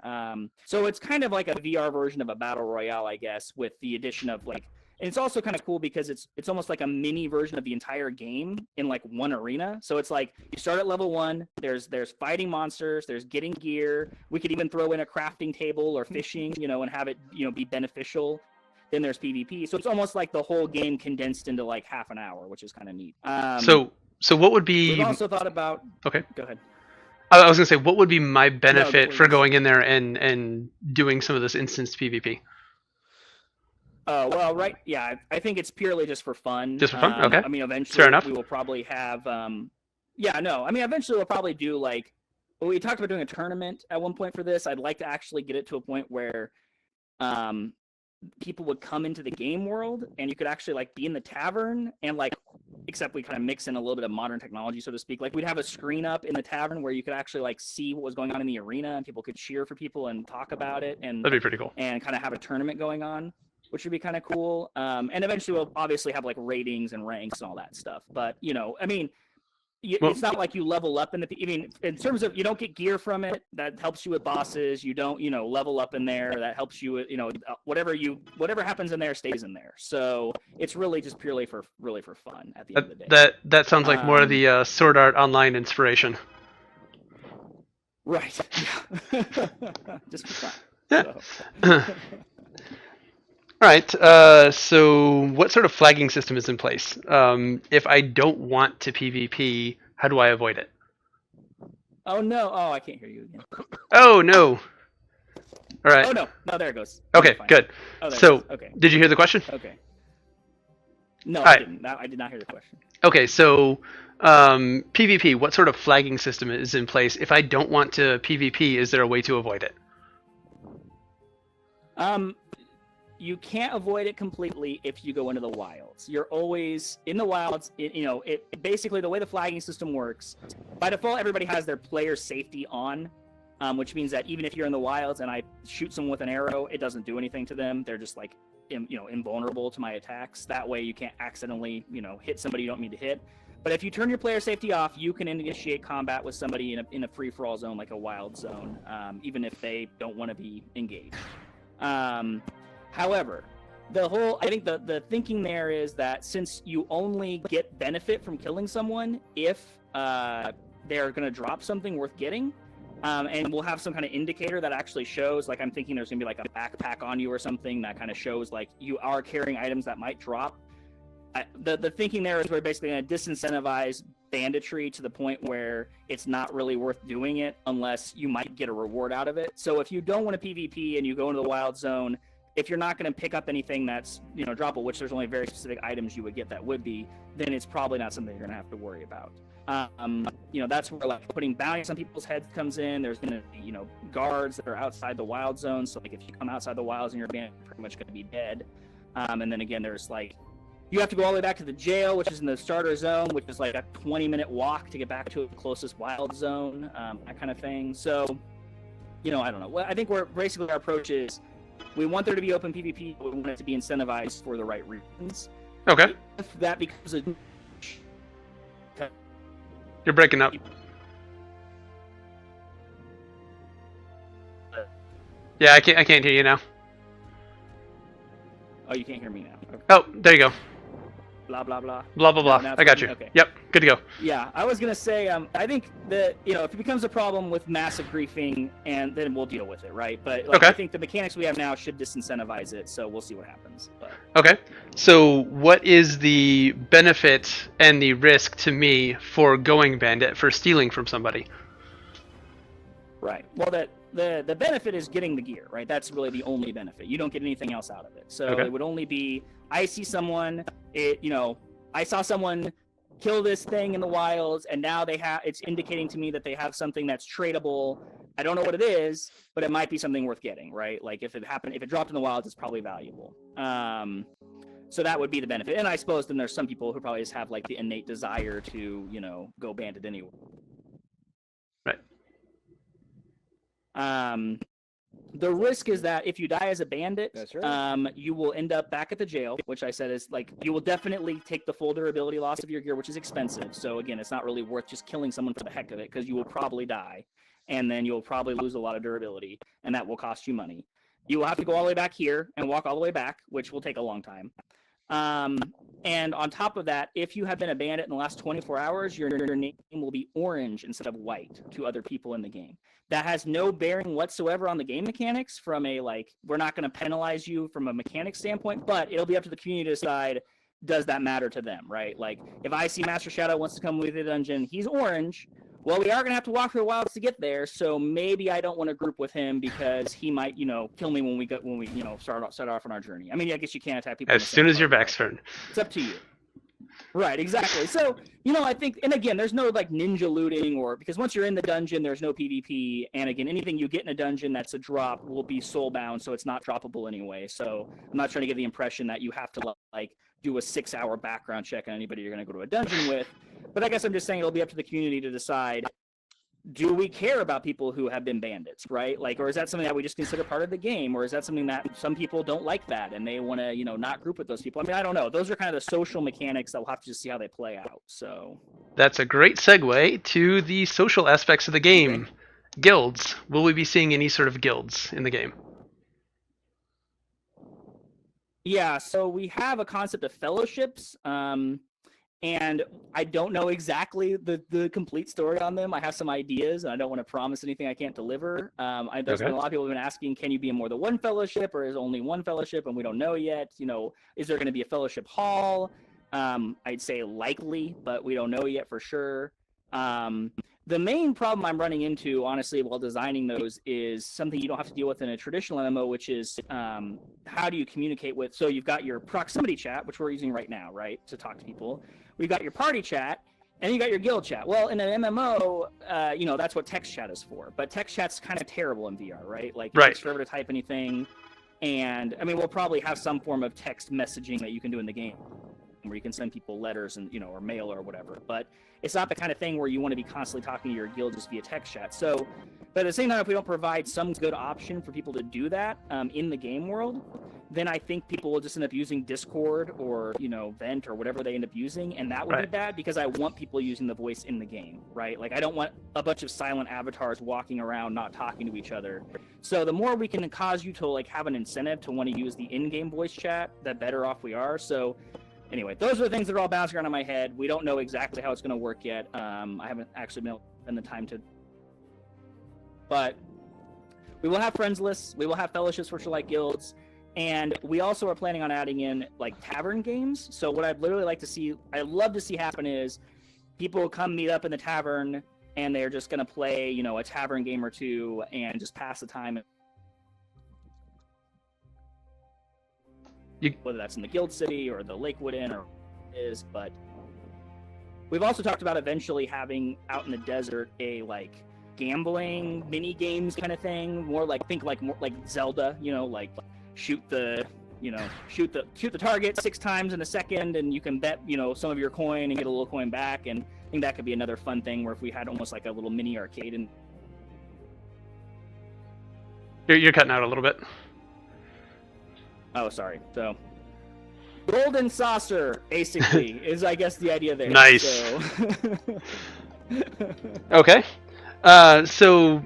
So it's kind of like a VR version of a battle royale, I guess, with the addition of like, and it's also kind of cool because it's almost like a mini version of the entire game in like one arena. So it's like you start at level 1, there's fighting monsters, there's getting gear. We could even throw in a crafting table or fishing, and have it, be beneficial. Then there's PvP. So it's almost like the whole game condensed into like half an hour, which is kind of neat. So what would be... We've also thought about... Okay. Go ahead. I was going to say, what would be my benefit No, for going in there and doing some of this instance PvP? Well, right, yeah, I think it's purely just for fun. Just for fun? Okay. I mean, eventually Fair enough. we will probably have, eventually we'll probably do like, we talked about doing a tournament at one point for this. I'd like to actually get it to a point where people would come into the game world and you could actually like be in the tavern and like, except we kind of mix in a little bit of modern technology, so to speak. Like we'd have a screen up in the tavern where you could actually like see what was going on in the arena and people could cheer for people and talk about it. And that'd be pretty cool. And kind of have a tournament going on, which would be kind of cool. And eventually we'll obviously have like ratings and ranks and all that stuff. But, I mean, it's not like you level up in terms of you don't get gear from it. That helps you with bosses. You don't, level up in there. That helps you with, whatever happens in there stays in there. So it's really just purely for fun at the end of the day. That sounds like more of the Sword Art Online inspiration. Right. Yeah. Just for fun. Yeah. So. All right, so what sort of flagging system is in place? If I don't want to PvP, how do I avoid it? Oh, no. Oh, I can't hear you again. Oh, no. All right. Oh, no. No, there it goes. Okay, good. Oh, there so, it goes. Okay. Did you hear the question? Okay. No, I didn't. I did not hear the question. Okay, so PvP, what sort of flagging system is in place? If I don't want to PvP, is there a way to avoid it? You can't avoid it completely if you go into the wilds. You're always in the wilds. It basically the way the flagging system works. By default, everybody has their player safety on, which means that even if you're in the wilds and I shoot someone with an arrow, it doesn't do anything to them. They're just like, invulnerable to my attacks. That way, you can't accidentally, hit somebody you don't mean to hit. But if you turn your player safety off, you can initiate combat with somebody in a free-for-all zone, like a wild zone, even if they don't want to be engaged. However, I think the thinking there is that since you only get benefit from killing someone if they're going to drop something worth getting, and we'll have some kind of indicator that actually shows, like I'm thinking there's going to be like a backpack on you or something that kind of shows like you are carrying items that might drop. The thinking there is we're basically going to disincentivize banditry to the point where it's not really worth doing it unless you might get a reward out of it. So if you don't want to PvP and you go into the wild zone, if you're not going to pick up anything that's, droppable, which there's only very specific items you would get that would be, then it's probably not something you're going to have to worry about. That's where like putting bounties on people's heads comes in. There's going to be, guards that are outside the wild zone. So like if you come outside the wilds and you're bandit, you're pretty much going to be dead. And then again, there's like, you have to go all the way back to the jail, which is in the starter zone, which is like a 20-minute walk to get back to the closest wild zone, that kind of thing. So, I don't know. Well, I think our approach is, we want there to be open PvP, but we want it to be incentivized for the right reasons. Okay. If that becomes a... You're breaking up. Yeah, I can't hear you now. Oh, you can't hear me now. Okay. Oh, there you go. blah blah blah. Blah blah blah. No, now it's I got you. working? Okay. Yep, good to go. Yeah, I was gonna say, I think that if it becomes a problem with massive griefing, and then we'll deal with it, right? But like, Okay. I think the mechanics we have now should disincentivize it, so we'll see what happens. But Okay. So what is the benefit and the risk to me for going bandit, for stealing from somebody? right, well, the benefit is getting the gear, right? That's really the only benefit. You don't get anything else out of it. So Okay. it would only be, I see someone, I saw someone kill this thing in the wilds, and now it's indicating to me that they have something that's tradable. I don't know what it is, but it might be something worth getting, right? Like if it dropped in the wilds, it's probably valuable. So that would be the benefit. And I suppose then there's some people who probably just have like the innate desire to, go bandit anyway. Right. The risk is that if you die as a bandit, That's right. you will end up back at the jail, which I said is like, you will definitely take the full durability loss of your gear, which is expensive. So again, it's not really worth just killing someone for the heck of it, because you will probably die, and then you'll probably lose a lot of durability, and that will cost you money. You will have to go all the way back here and walk all the way back, which will take a long time. And on top of that, if you have been a bandit in the last 24 hours, your name will be orange instead of white to other people in the game. That has no bearing whatsoever on the game mechanics from we're not going to penalize you from a mechanics standpoint, but it'll be up to the community to decide, does that matter to them, right? Like, if I see Master Shadow wants to come with the dungeon, he's orange. Well, we are going to have to walk through the wilds to get there, so maybe I don't want to group with him because he might, kill me when we start off on our journey. I mean, I guess you can't attack people As soon as your back's turned. It's up to you. Right, exactly. So, I think, and again, there's no ninja looting because once you're in the dungeon, there's no PvP. And again, anything you get in a dungeon that's a drop will be soulbound, so it's not droppable anyway. So I'm not trying to give the impression that you have to do a 6-hour background check on anybody you're going to go to a dungeon with. But I guess I'm just saying it'll be up to the community to decide, do we care about people who have been bandits, right? Or is that something that we just consider part of the game? Or is that something that some people don't like that and they want to, not group with those people? I mean, I don't know. Those are kind of the social mechanics that we'll have to just see how they play out. So That's a great segue to the social aspects of the game. Okay. Guilds. Will we be seeing any sort of guilds in the game? Yeah, so we have a concept of fellowships. And I don't know exactly the complete story on them. I have some ideas, and I don't want to promise anything I can't deliver. There's been a lot of people who've been asking, can you be in more than one fellowship, or is only one fellowship, and we don't know yet. Is there going to be a fellowship hall? I'd say likely, but we don't know yet for sure. The main problem I'm running into, honestly, while designing those is something you don't have to deal with in a traditional MMO, which is how do you communicate with... So you've got your proximity chat, which we're using right now, right, to talk to people. We've got your party chat, and you got your guild chat. Well, in an MMO, that's what text chat is for. But text chat's kind of terrible in VR, right? It takes forever to type anything. And, I mean, we'll probably have some form of text messaging that you can do in the game, where you can send people letters and or mail or whatever, but it's not the kind of thing where you want to be constantly talking to your guild just via text chat. So, but at the same time, if we don't provide some good option for people to do that in the game world, then I think people will just end up using Discord or Vent or whatever they end up using, and that would be bad because I want people using the voice in the game, right? I don't want a bunch of silent avatars walking around not talking to each other. So the more we can cause you to have an incentive to want to use the in-game voice chat, the better off we are. So anyway, those are the things that are all bouncing around in my head. We don't know exactly how it's going to work yet. I haven't actually been the time to. But we will have friends lists. We will have fellowships, which are like guilds. And we also are planning on adding in tavern games. So what I'd literally like to see, I'd love to see happen is people come meet up in the tavern and they're just going to play, a tavern game or two and just pass the time. Whether that's in the Guild City or the Lakewood Inn or is, but we've also talked about eventually having out in the desert a gambling mini games kind of thing, more more like Zelda, shoot the target 6 times in a second, and you can bet some of your coin and get a little coin back. And I think that could be another fun thing where if we had almost a little mini arcade. And you're cutting out a little bit. Oh, sorry. So, golden saucer, basically, is, I guess, the idea there. Nice. So... Okay. So,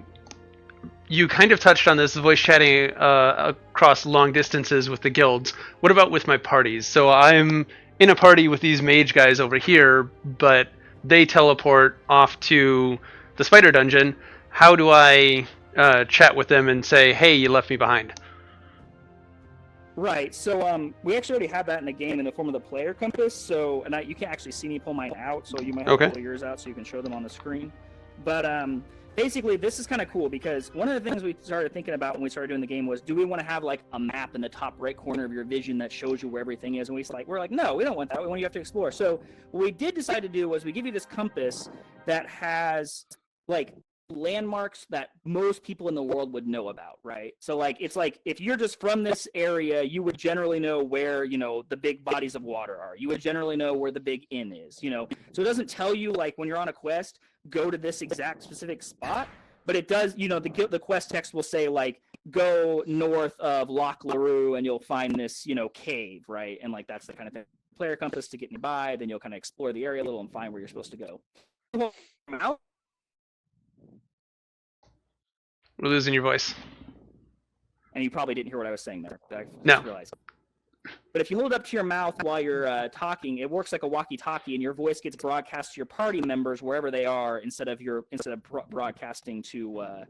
you kind of touched on this, voice chatting across long distances with the guilds. What about with my parties? So, I'm in a party with these mage guys over here, but they teleport off to the spider dungeon. How do I chat with them and say, "Hey, you left me behind"? Right. So we actually already have that in the game in the form of the player compass. So you can't actually see me pull mine out, so you might have to pull yours out so you can show them on the screen. But basically, this is kind of cool because one of the things we started thinking about when we started doing the game was, do we want to have like a map in the top right corner of your vision that shows you where everything is? And we're like, no, we don't want that. We want you to have to explore. So what we did decide to do was we give you this compass that has like landmarks that most people in the world would know about, right? So like it's like if you're just from this area, you would generally know where, the big bodies of water are. You would generally know where the big inn is, So it doesn't tell you like when you're on a quest, go to this exact specific spot, but it does, the quest text will say like go north of Loch LaRue and you'll find this, cave, right? And like that's the kind of thing. Player compass to get nearby, then you'll kind of explore the area a little and find where you're supposed to go. We're losing your voice. And you probably didn't hear what I was saying there. I No. realized. But if you hold it up to your mouth while you're talking, it works like a walkie-talkie, and your voice gets broadcast to your party members wherever they are instead of broadcasting to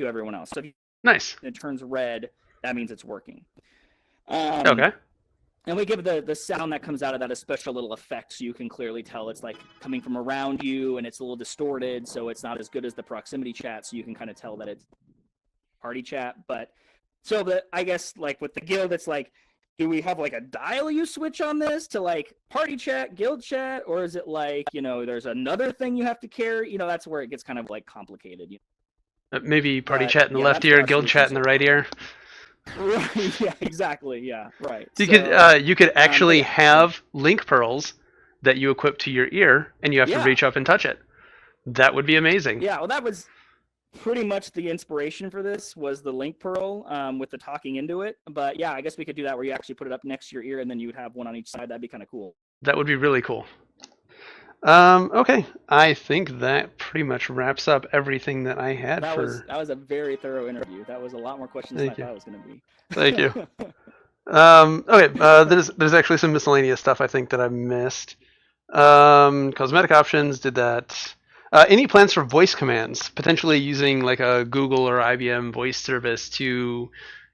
everyone else. So if Nice. it turns red, that means it's working. Okay. And we give the sound that comes out of that a special little effect, so you can clearly tell it's like coming from around you, and it's a little distorted, so it's not as good as the proximity chat. So you can kind of tell that it's party chat. But so I guess like with the guild, it's like, do we have like a dial you switch on this to like party chat, guild chat, or is it like there's another thing you have to carry? That's where it gets kind of like complicated. Maybe party chat in the left ear, guild chat in the right ear. Right. Yeah. Exactly. Yeah. Right. You could actually have link pearls that you equip to your ear, and you have to reach up and touch it. That would be amazing. Yeah. Well, that was pretty much the inspiration for this was the link pearl with the talking into it. But yeah, I guess we could do that where you actually put it up next to your ear, and then you would have one on each side. That'd be kind of cool. That would be really cool. Okay, I think that pretty much wraps up everything that I had. That was a very thorough interview. That was a lot more questions than I thought it was going to be. Thank you. Okay, there's actually some miscellaneous stuff I think that I missed. Cosmetic options, did that. Any plans for voice commands? Potentially using like a Google or IBM voice service to,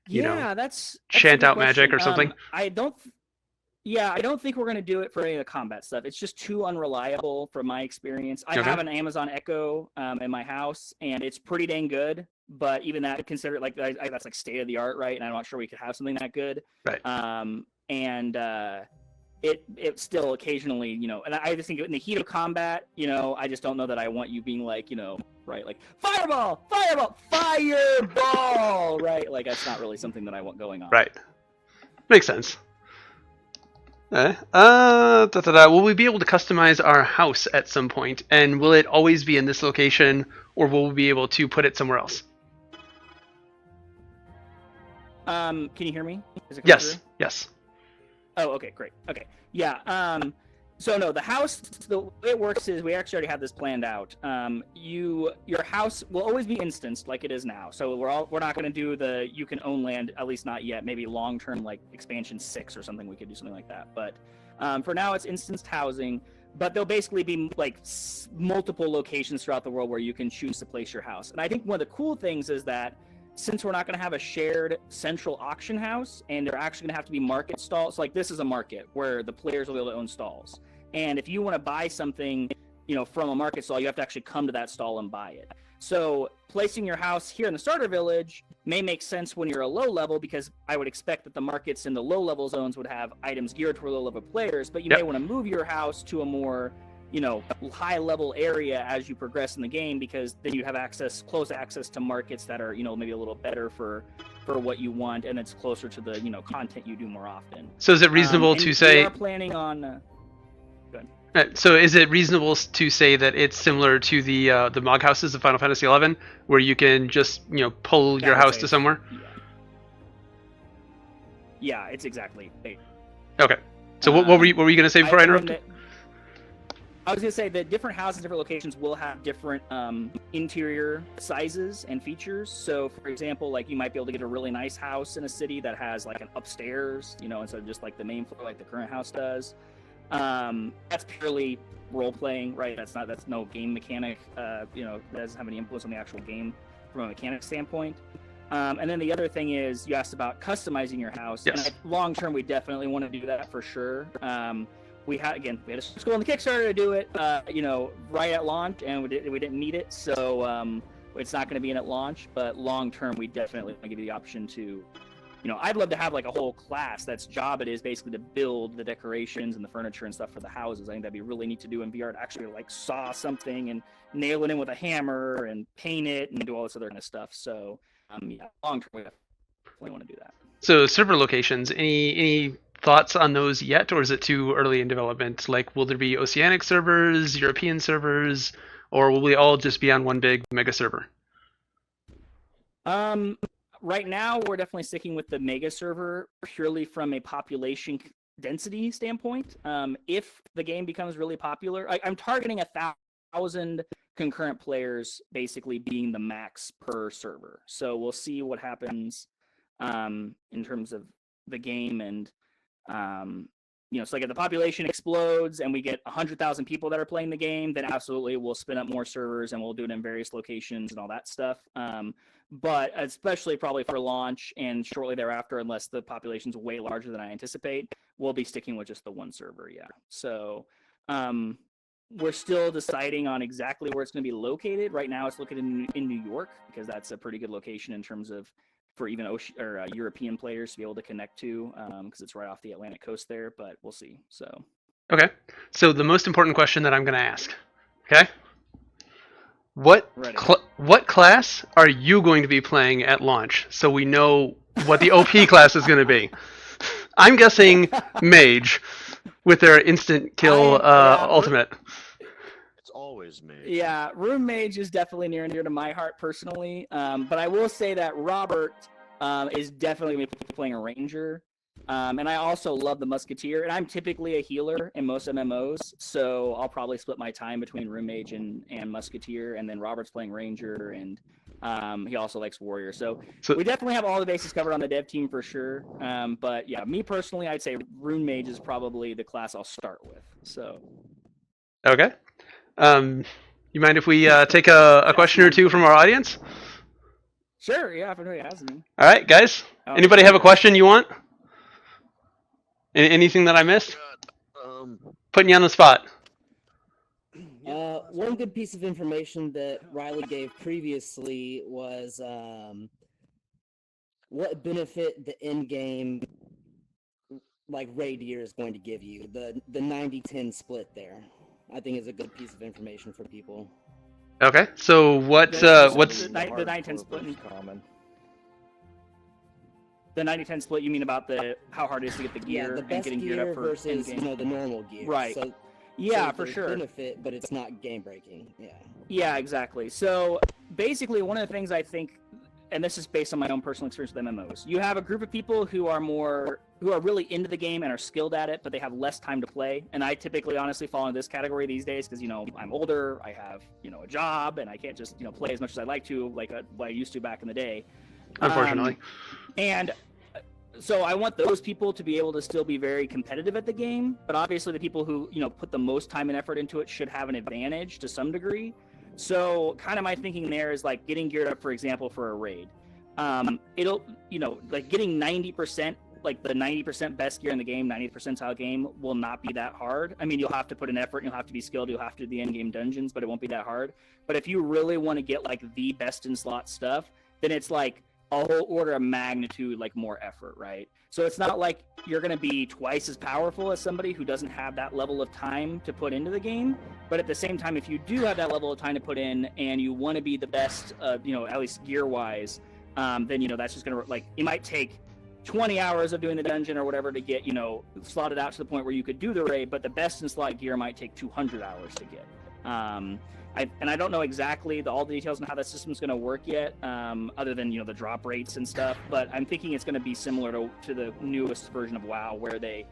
that's chant out magic or something? I don't think we're going to do it for any of the combat stuff. It's just too unreliable from my experience. I have an Amazon Echo in my house, and it's pretty dang good. But even that, considered like that's like state of the art, right? And I'm not sure we could have something that good. Right. It still occasionally, and I just think in the heat of combat, I just don't know that I want you being like, right, like fireball, right? Like that's not really something that I want going on. Right. Makes sense. Will we be able to customize our house at some point? And will it always be in this location, or will we be able to put it somewhere else? Can you hear me? Yes. Yes. Oh, okay, great. Okay. Yeah. So no, the house, the way it works is we actually already have this planned out. Your house will always be instanced like it is now. So we're not going to do the you can own land, at least not yet. Maybe long term, like expansion 6 or something, we could do something like that. But for now, it's instanced housing. But there'll basically be like multiple locations throughout the world where you can choose to place your house. And I think one of the cool things is that since we're not going to have a shared central auction house, and they're actually going to have to be market stalls, like this is a market where the players will be able to own stalls. And if you want to buy something, from a market stall, you have to actually come to that stall and buy it. So placing your house here in the starter village may make sense when you're a low level, because I would expect that the markets in the low level zones would have items geared toward low level players, but you may want to move your house to a more high level area as you progress in the game, because then you have close access to markets that are, maybe a little better for what you want, and it's closer to the, content you do more often. So is it reasonable to say we are planning on so is it reasonable to say that it's similar to the Mog houses of Final Fantasy XI, where you can just pull your house to somewhere? Yeah, it's exactly. Okay. So what were you going to say before I interrupted? I was going to say that different houses, different locations will have different interior sizes and features. So, for example, like you might be able to get a really nice house in a city that has like an upstairs, instead of just like the main floor like the current house does. That's purely role playing, right? That's no game mechanic. That doesn't have any influence on the actual game from a mechanic standpoint. And then the other thing is, you asked about customizing your house. Yes. And long term, we definitely want to do that for sure. We had a school on the Kickstarter to do it, right at launch, and we didn't need it, so it's not going to be in at launch. But long term, we definitely want to give you the option to, I'd love to have like a whole class that's job it is basically to build the decorations and the furniture and stuff for the houses. I think that'd be really neat to do in VR, to actually like saw something and nail it in with a hammer and paint it and do all this other kind of stuff. So long term, we definitely want to do that. So server locations, any thoughts on those yet, or is it too early in development? Like, will there be Oceanic servers, European servers, or will we all just be on one big mega server? Right now, we're definitely sticking with the mega server purely from a population density standpoint. If the game becomes really popular, I'm targeting 1,000 concurrent players basically being the max per server. So we'll see what happens in terms of the game, and so like if the population explodes and we get 100,000 people that are playing the game, then absolutely we'll spin up more servers and we'll do it in various locations and all that stuff. But especially probably for launch and shortly thereafter, unless the population's way larger than I anticipate, we'll be sticking with just the one server. Yeah. So we're still deciding on exactly where it's going to be located. Right now, it's located in New York, because that's a pretty good location in terms of for even European players to be able to connect to, because it's right off the Atlantic coast there. But we'll see. So. Okay. So the most important question that I'm going to ask. Okay. What class are you going to be playing at launch, so we know what the OP class is going to be? I'm guessing mage with their instant kill ultimate. It's always mage. Yeah, Room Mage is definitely near and dear to my heart personally. But I will say that Robert is definitely going to be playing a ranger. And I also love the musketeer, and I'm typically a healer in most MMOs, so I'll probably split my time between Room Mage and musketeer, and then Robert's playing ranger, and he also likes warrior. So we definitely have all the bases covered on the dev team for sure. But yeah, me personally, I'd say Room Mage is probably the class I'll start with. So. Okay. You mind if we take a question or two from our audience? Sure. Yeah, if anybody has any. All right, guys. Anybody have a question you want? Anything that I missed? Putting you on the spot. One good piece of information that Riley gave previously was what benefit the in-game raid gear is going to give you. The 90-10 split there, I think, is a good piece of information for people. Okay, so what's the 90-10 split? Common. The 90-10 split, you mean about how hard it is to get the gear the best and getting gear geared up for versus the normal gear. Right. So, for sure. Benefit, but it's not game breaking. Yeah. Yeah, exactly. So basically, one of the things I think, and this is based on my own personal experience with MMOs, you have a group of people who are really into the game and are skilled at it, but they have less time to play. And I typically, honestly, fall into this category these days because I'm older, I have a job, and I can't just play as much as I like to, like I used to back in the day. Unfortunately. And so I want those people to be able to still be very competitive at the game, but obviously the people who put the most time and effort into it should have an advantage to some degree. So kind of my thinking there is like getting geared up, for example, for a raid. It'll getting 90%, like the 90% best gear in the game, 90th percentile game, will not be that hard. I mean, you'll have to put an effort, you'll have to be skilled, you'll have to do the end game dungeons, but it won't be that hard. But if you really want to get like the best in slot stuff, then it's like a whole order of magnitude more effort, right? So it's not like you're going to be twice as powerful as somebody who doesn't have that level of time to put into the game. But at the same time, if you do have that level of time to put in and you want to be the best, at least gear wise, then that's just going to it might take 20 hours of doing the dungeon or whatever to get slotted out to the point where you could do the raid, but the best in slot gear might take 200 hours to get. I don't know exactly all the details on how that system's going to work yet, other than the drop rates and stuff. But I'm thinking it's going to be similar to the newest version of WoW, where they,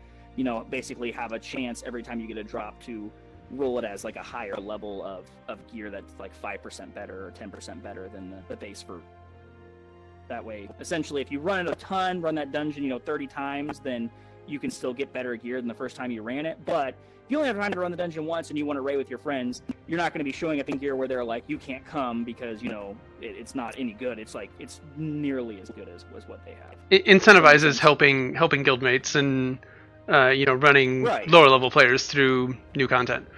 basically have a chance every time you get a drop to roll it as a higher level of gear that's 5% better or 10% better than the base for. That way, essentially, if you run it a ton, run that dungeon 30 times, then you can still get better gear than the first time you ran it. But if you only have time to run the dungeon once and you want to raid with your friends, you're not going to be showing up in gear where they're like, you can't come because, you know, it's not any good. It's like, it's nearly as good as what they have. It incentivizes helping guildmates and, you know, running lower level players through new content.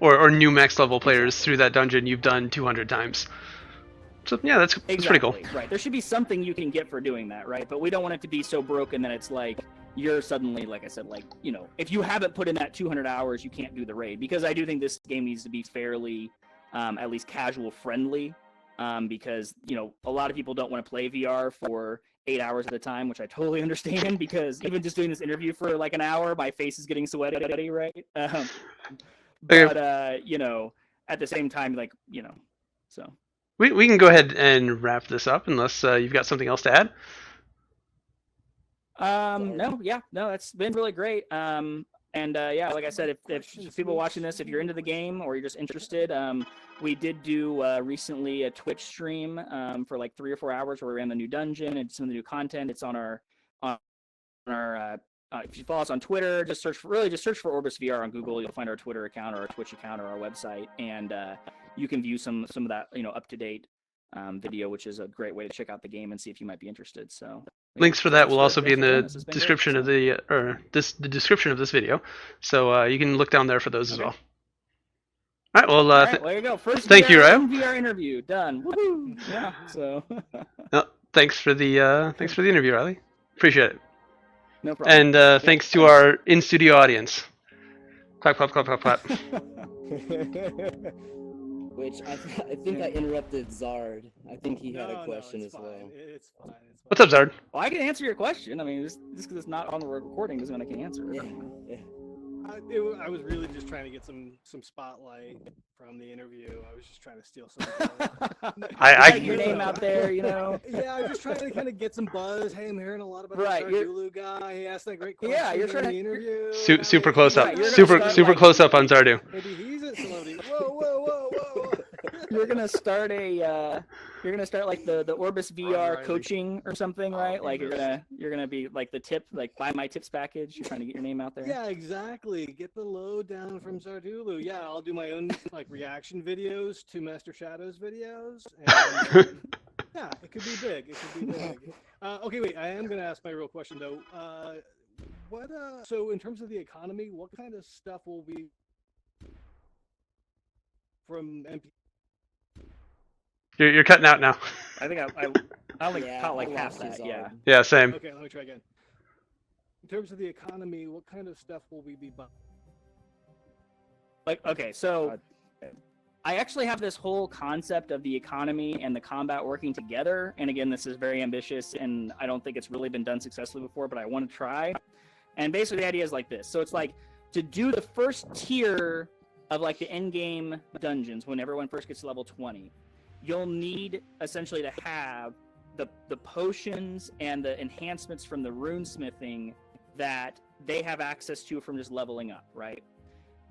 Or new max level players through that dungeon you've done 200 times. So yeah, that's pretty cool. Right. There should be something you can get for doing that, right? But we don't want it to be so broken that it's like you're suddenly, like I said, like, you know, if you haven't put in that 200 hours, you can't do the raid. Because I do think this game needs to be fairly, at least casual friendly, because, you know, a lot of people don't want to play VR for 8 hours at a time, which I totally understand. Because even just doing this interview for like an hour, my face is getting sweaty, right? But you know, at the same time, like, you know, so. We can go ahead and wrap this up unless you've got something else to add. No, it's been really great. And yeah, like I said, if people watching this, if you're into the game or you're just interested, we did do recently a Twitch stream for like 3 or 4 hours where we ran the new dungeon and some of the new content. It's on our if you follow us on Twitter, just search for Orbus VR on Google. You'll find our Twitter account or our Twitch account or our website, and you can view some of that, you know, up to date video, which is a great way to check out the game and see if you might be interested. So links for that will also be in the description of the description of this video, so you can look down there for those as well. All right, well, there you go. First thank you, Ryan. VR interview done. Woohoo! Yeah. So. Thanks for the interview, Riley. Appreciate it. No problem. And thanks to our in-studio audience. Clap, clap, clap, clap, clap. Which I think I interrupted Zard. I think he had a question as well. It's fine. What's up, Zard? Well, I can answer your question. I mean, just because it's not on the recording doesn't mean I can answer it. Yeah. I was really just trying to get some spotlight from the interview. I was just trying to steal some. I get your name out there, you know. Yeah, I was just trying to kind of get some buzz. Hey, I'm hearing a lot about the Zardulu guy. He asked that great question. Yeah, you're trying in the interview. Super close up. Super close up on Zardu. Maybe he's a celebrity. Whoa. You're gonna start like the Orbus VR coaching or something, right? Like you're gonna be like the tip, like buy my tips package. You're trying to get your name out there. Yeah, exactly. Get the lowdown from Zardulu. Yeah, I'll do my own like reaction videos to Master Shadow's videos. And, yeah, it could be big. Okay, wait. I am gonna ask my real question though. So in terms of the economy, what kind of stuff will be from MP? You're cutting out now. I think I only caught like half that. Yeah. Yeah, same. Okay, let me try again. In terms of the economy, what kind of stuff will we be buying? Like, okay, so I actually have this whole concept of the economy and the combat working together. And again, this is very ambitious, and I don't think it's really been done successfully before, but I want to try. And basically, the idea is like this. So it's like to do the first tier of like the end game dungeons when everyone first gets to level 20. You'll need essentially to have the potions and the enhancements from the runesmithing that they have access to from just leveling up, right?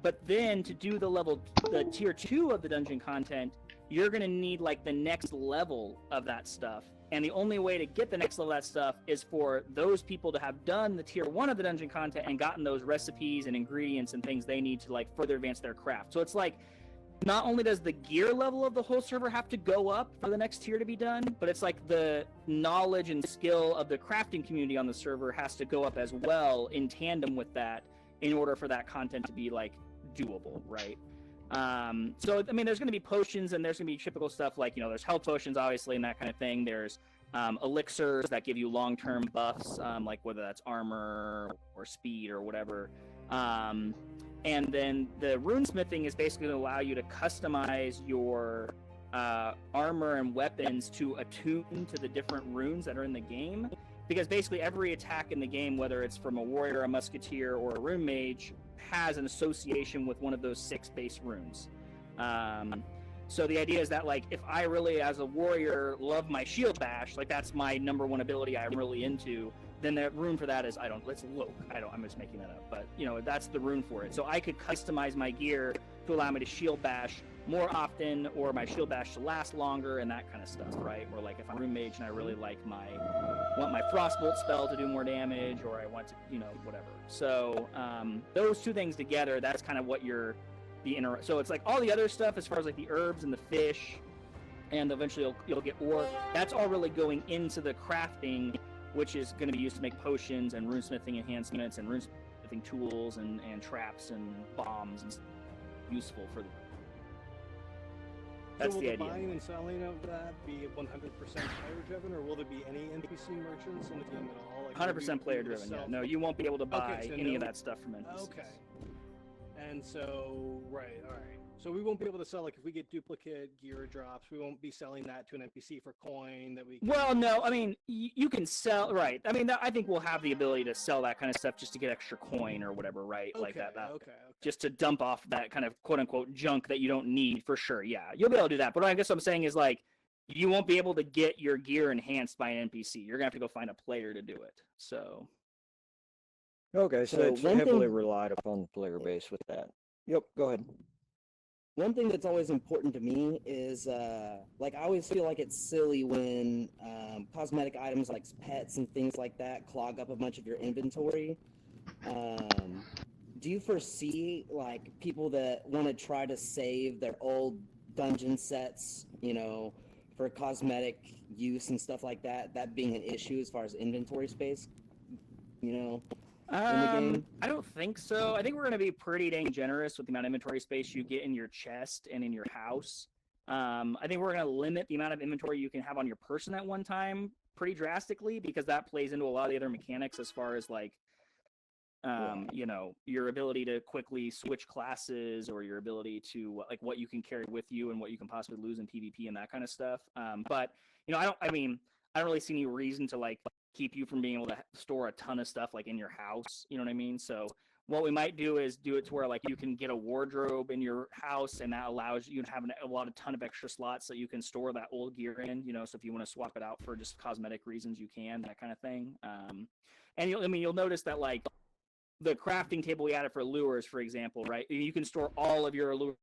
But then to do the tier 2 of the dungeon content, you're going to need like the next level of that stuff. And the only way to get the next level of that stuff is for those people to have done the tier 1 of the dungeon content and gotten those recipes and ingredients and things they need to like further advance their craft. So it's like, not only does the gear level of the whole server have to go up for the next tier to be done, but it's like the knowledge and skill of the crafting community on the server has to go up as well in tandem with that in order for that content to be like doable, right? So I mean, there's going to be potions and there's going to be typical stuff like, you know, there's health potions obviously and that kind of thing. There's elixirs that give you long-term buffs, like whether that's armor or speed or whatever. And then the runesmithing is basically going to allow you to customize your armor and weapons to attune to the different runes that are in the game. Because basically every attack in the game, whether it's from a warrior, a musketeer, or a rune mage, has an association with one of those 6 base runes. So the idea is that, like, if I really, as a warrior, love my shield bash, like that's my number 1 ability I'm really into, then the rune for that is, I'm just making that up, but, you know, that's the rune for it. So I could customize my gear to allow me to shield bash more often, or my shield bash to last longer, and that kind of stuff, right? Or like if I'm room mage and I really want my frostbolt spell to do more damage, or I want to, whatever. So those two things together, that's kind of what so it's like all the other stuff as far as like the herbs and the fish, and eventually you'll get ore. That's all really going into the crafting, which is going to be used to make potions and runesmithing enhancements and runesmithing tools and traps and bombs and useful for the. That's so will the the idea. buying and selling of that be 100% player driven, or will there be any NPC merchants in the game at all? Like, 100% player driven. Yeah. No, you won't be able to buy any of that stuff from NPCs. Okay. And so, right, all right. So we won't be able to sell, like, if we get duplicate gear drops, we won't be selling that to an NPC for coin that we can... Well, no, I mean, you can sell, right. I mean, I think we'll have the ability to sell that kind of stuff just to get extra coin or whatever, right? Okay, like that. Okay. Just to dump off that kind of quote-unquote junk that you don't need, for sure, yeah. You'll be able to do that. But I guess what I'm saying is, like, you won't be able to get your gear enhanced by an NPC. You're going to have to go find a player to do it, so... Okay, so it's heavily relied upon the player base with that. Yep, go ahead. One thing that's always important to me is, like, I always feel like it's silly when cosmetic items like pets and things like that clog up a bunch of your inventory. Do you foresee, like, people that want to try to save their old dungeon sets, for cosmetic use and stuff like that, that being an issue as far as inventory space, in the game? I don't think so. I think we're going to be pretty dang generous with the amount of inventory space you get in your chest and in your house. I think we're going to limit the amount of inventory you can have on your person at one time pretty drastically, because that plays into a lot of the other mechanics as far as like, your ability to quickly switch classes, or your ability to like what you can carry with you and what you can possibly lose in PvP and that kind of stuff. But I don't really see any reason to like keep you from being able to store a ton of stuff like in your house. You know what I mean? So what we might do is do it to where like you can get a wardrobe in your house, and that allows you to have a ton of extra slots that you can store that old gear in. So if you want to swap it out for just cosmetic reasons, you can, that kind of thing. And you'll notice that like the crafting table we added for lures, for example, right? You can store all of your lure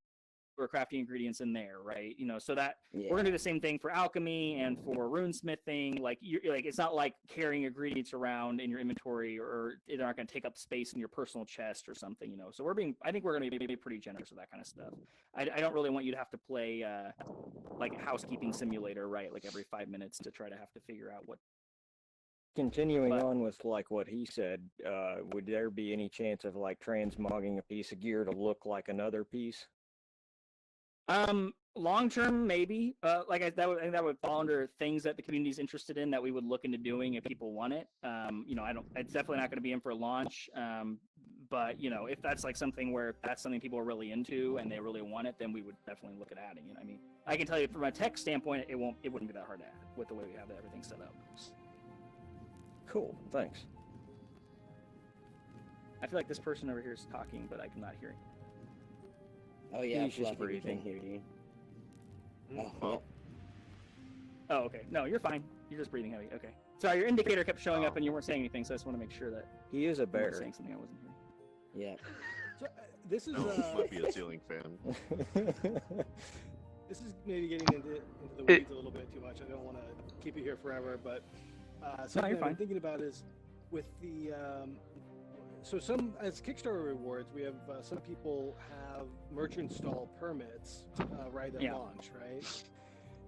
crafting ingredients in there, right? So that we're gonna do the same thing for alchemy and for runesmithing. Like it's not like carrying ingredients around in your inventory, or they're not gonna take up space in your personal chest or something. So I think we're gonna be pretty generous with that kind of stuff. I don't really want you to have to play like a housekeeping simulator, right? Like every 5 minutes to try to have to figure out what. Continuing on with like what he said, would there be any chance of like transmogging a piece of gear to look like another piece? Long term, maybe. I think that would fall under things that the community is interested in that we would look into doing if people want it. It's definitely not going to be in for launch. But if that's like something where that's something people are really into and they really want it, then we would definitely look at adding it. I mean, I can tell you from a tech standpoint, it wouldn't be that hard to add with the way we have everything set up. Cool, thanks. I feel like this person over here is talking, but I'm not hearing. Oh yeah, he's just Fluffy, we breathing. can hear you. Well, Oh, okay. No, you're fine. You're just breathing heavy. Okay. Sorry, your indicator kept showing up and you weren't saying anything, so I just want to make sure that He is a you weren't bear. saying something I wasn't hearing. Yeah. So, this is might be a ceiling fan. this is maybe getting into the weeds a little bit too much. I don't want to keep you here forever, but something you're I've been fine. thinking about is with the as Kickstarter rewards, we have some people have merchant stall permits right at launch, right?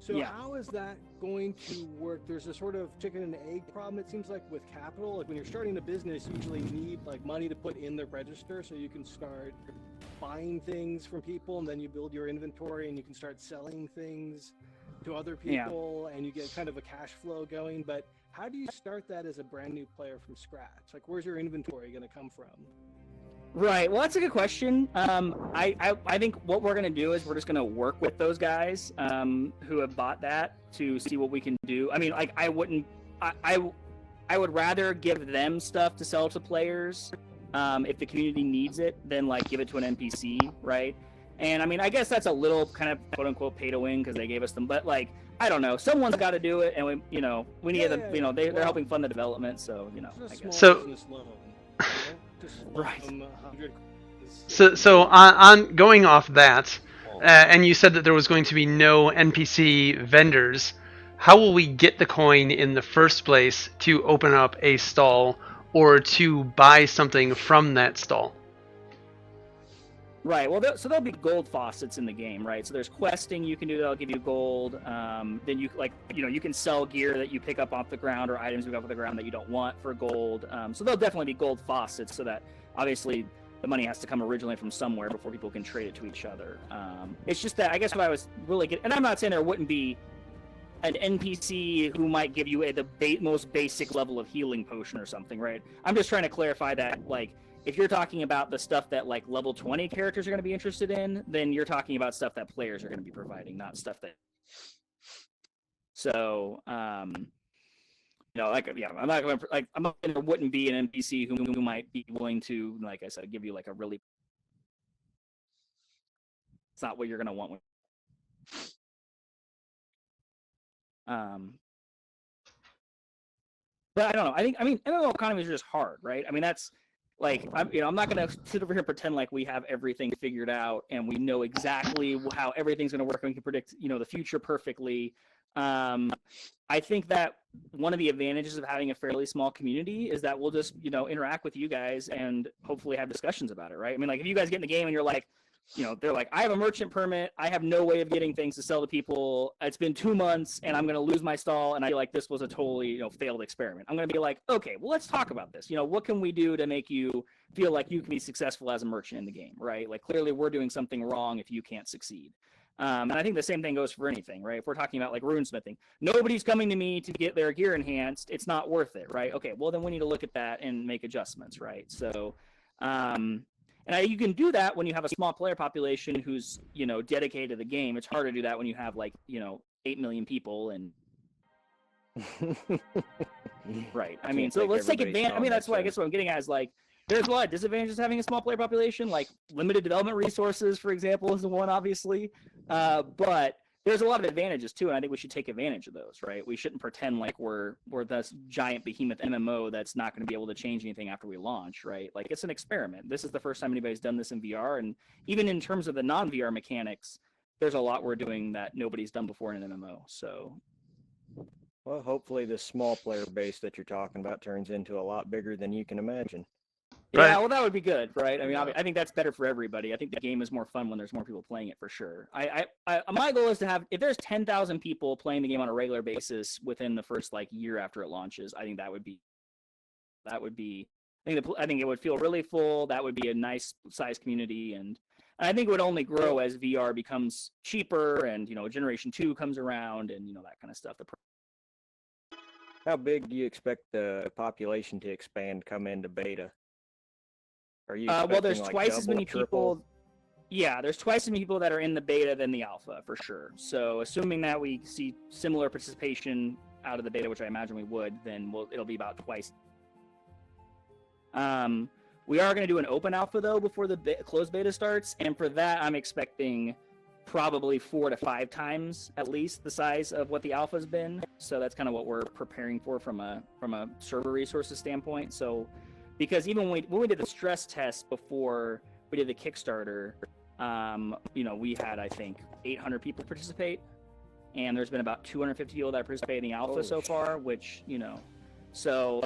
So how is that going to work? There's a sort of chicken and egg problem, it seems like, with capital. Like when you're starting a business, you usually need like money to put in the register so you can start buying things from people, and then you build your inventory and you can start selling things to other people and you get kind of a cash flow going. But how do you start that as a brand new player from scratch? Like, where's your inventory going to come from? Right. Well, that's a good question. I think what we're going to do is we're just going to work with those guys who have bought that to see what we can do. I mean, like, I would rather give them stuff to sell to players if the community needs it than like give it to an NPC, right? And I mean, I guess that's a little kind of quote unquote pay to win because they gave us them, but like, I don't know. Someone's got to do it, and we need them. They're helping fund the development, so I guess. Business loan, just right. $100 So on going off that, and you said that there was going to be no NPC vendors. How will we get the coin in the first place to open up a stall or to buy something from that stall? Right. Well, so there'll be gold faucets in the game, right? So there's questing you can do that'll give you gold. Then you can sell gear that you pick up off the ground or items you pick up off the ground that you don't want for gold. So there'll definitely be gold faucets, so that obviously the money has to come originally from somewhere before people can trade it to each other. It's just that I guess what I was really getting, and I'm not saying there wouldn't be an NPC who might give you the most basic level of healing potion or something, right? I'm just trying to clarify that, like, if you're talking about the stuff that like level 20 characters are going to be interested in, then you're talking about stuff that players are going to be providing, not stuff that. So, I'm not going to there wouldn't be an NPC who might be willing to, like I said, give you like a really. It's not what you're going to want. But I don't know. I mean, MMO economies are just hard, right? I mean, that's. Like, I'm not going to sit over here and pretend like we have everything figured out and we know exactly how everything's going to work and we can predict, the future perfectly. I think that one of the advantages of having a fairly small community is that we'll just, interact with you guys and hopefully have discussions about it, right? I mean, like, if you guys get in the game and you're like, they're like, I have a merchant permit. I have no way of getting things to sell to people. It's been 2 months and I'm going to lose my stall. And I feel like this was a totally, failed experiment. I'm going to be like, okay, well, let's talk about this. What can we do to make you feel like you can be successful as a merchant in the game, right? Like, clearly we're doing something wrong if you can't succeed. And I think the same thing goes for anything, right? If we're talking about like runesmithing, nobody's coming to me to get their gear enhanced. It's not worth it, right? Okay, well, then we need to look at that and make adjustments, right? So, and you can do that when you have a small player population who's, dedicated to the game. It's hard to do that when you have 8 million people and. Right. I mean, so let's take advantage. I mean, that's why I guess what I'm getting at is like, there's a lot of disadvantages to having a small player population, like limited development resources, for example, is the one, obviously. But there's a lot of advantages too, and I think we should take advantage of those, right? We shouldn't pretend like we're this giant behemoth MMO that's not going to be able to change anything after we launch, right? Like, it's an experiment. This is the first time anybody's done this in VR, and even in terms of the non-VR mechanics, there's a lot we're doing that nobody's done before in an MMO. So, well, hopefully this small player base that you're talking about turns into a lot bigger than you can imagine. Right. Yeah, well, that would be good, right? I mean, I think that's better for everybody. I think the game is more fun when there's more people playing it, for sure. My goal is to have, if there's 10,000 people playing the game on a regular basis within the first year after it launches, I think I think it would feel really full. That would be a nice size community, and I think it would only grow as VR becomes cheaper and Generation 2 comes around and that kind of stuff. How big do you expect the population to expand come into beta? Are you well, there's twice as many triple? people. Yeah, there's twice as many people that are in the beta than the alpha, for sure. So assuming that we see similar participation out of the beta, which I imagine we would, then it'll be about twice. We are going to do an open alpha, though, before the closed beta starts, and for that, I'm expecting probably 4 to 5 times at least the size of what the alpha's been. So that's kind of what we're preparing for from a server resources standpoint. So, because even when we did the stress test before we did the Kickstarter, we had, I think, 800 people participate, and there's been about 250 people that participate in the alpha so far, which, so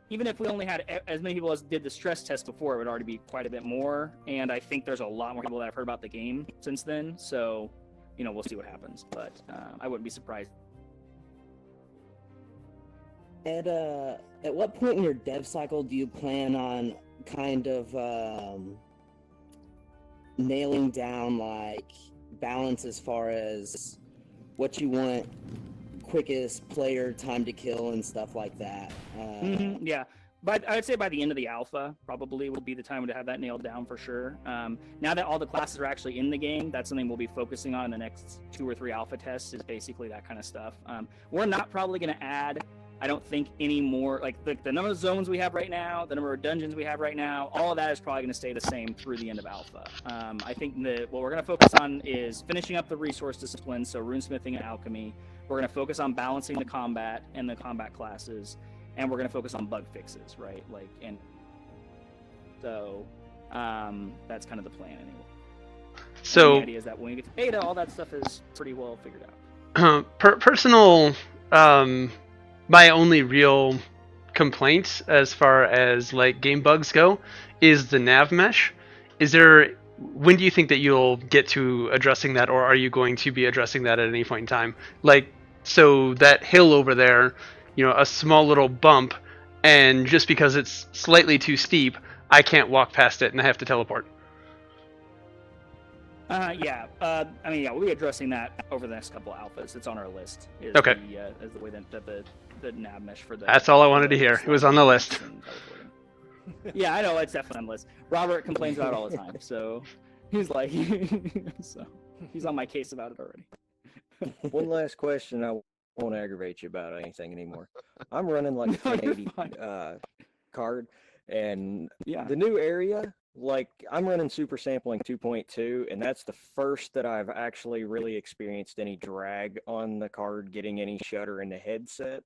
even if we only had as many people as did the stress test before, it would already be quite a bit more. And I think there's a lot more people that have heard about the game since then. So, we'll see what happens, but I wouldn't be surprised. At what point in your dev cycle do you plan on kind of nailing down balance as far as what you want, quickest player time to kill and stuff like that? Yeah, but I would say by the end of the alpha probably will be the time to have that nailed down for sure. Now that all the classes are actually in the game, that's something we'll be focusing on in the next 2 or 3 alpha tests, is basically that kind of stuff. We're not probably going to add, I don't think, any more, the number of zones we have right now, the number of dungeons we have right now, all of that is probably going to stay the same through the end of alpha. I think what we're going to focus on is finishing up the resource disciplines, so runesmithing and alchemy. We're going to focus on balancing the combat and the combat classes, and we're going to focus on bug fixes, right? And so That's kind of the plan anyway. So And the idea is that when we get to beta, all that stuff is pretty well figured out. personal, my only real complaint as far as like game bugs go is the nav mesh. When do you think that you'll get to addressing that, or are you going to be addressing that at any point in time? Like, so that hill over there, a small little bump, and just because it's slightly too steep, I can't walk past it and I have to teleport. We'll be addressing that over the next couple of alphas. It's on our list. Okay. As the way that the nav mesh for the. That's all I wanted to hear. It was on the list. Yeah, I know, it's definitely on the list. Robert complains about it all the time, so he's like, so he's on my case about it already. One last question. I won't aggravate you about anything anymore. I'm running like a 1080 card, and the new area, like I'm running super sampling 2.2, and that's the first that I've actually really experienced any drag on the card getting any shutter in the headset.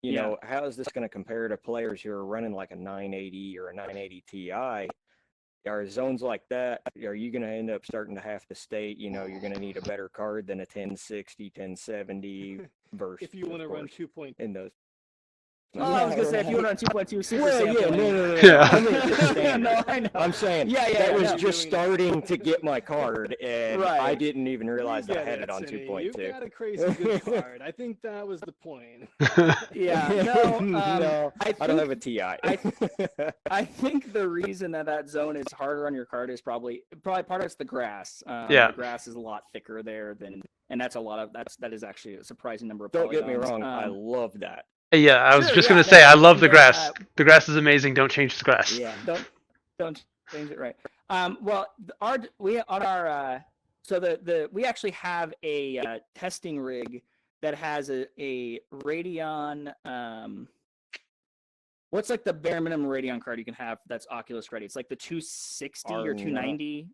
You know, how is this going to compare to players who are running like a 980 or a 980 Ti? Are zones like that, are you going to end up starting to have to state, you're going to need a better card than a 1060, 1070 versus if you want to run 2.2 in those? I was gonna say if you went on 2.2 super sampling. No. Yeah. No, I know. I'm saying that was just starting to get my card, and I didn't even realize I had it on 2.2. You got a crazy good card. I think that was the point. No, I don't have a TI. I think the reason that zone is harder on your card is probably part of it's the grass. The grass is a lot thicker there and that's that is actually a surprising number of Don't polygons. get me wrong, I love that. Yeah, I was just going to say, I love the grass. The grass is amazing. Don't change the grass. Yeah. Don't change it, right? We actually have a testing rig that has a Radeon. What's like the bare minimum Radeon card you can have that's Oculus ready? It's like the 260 or 290.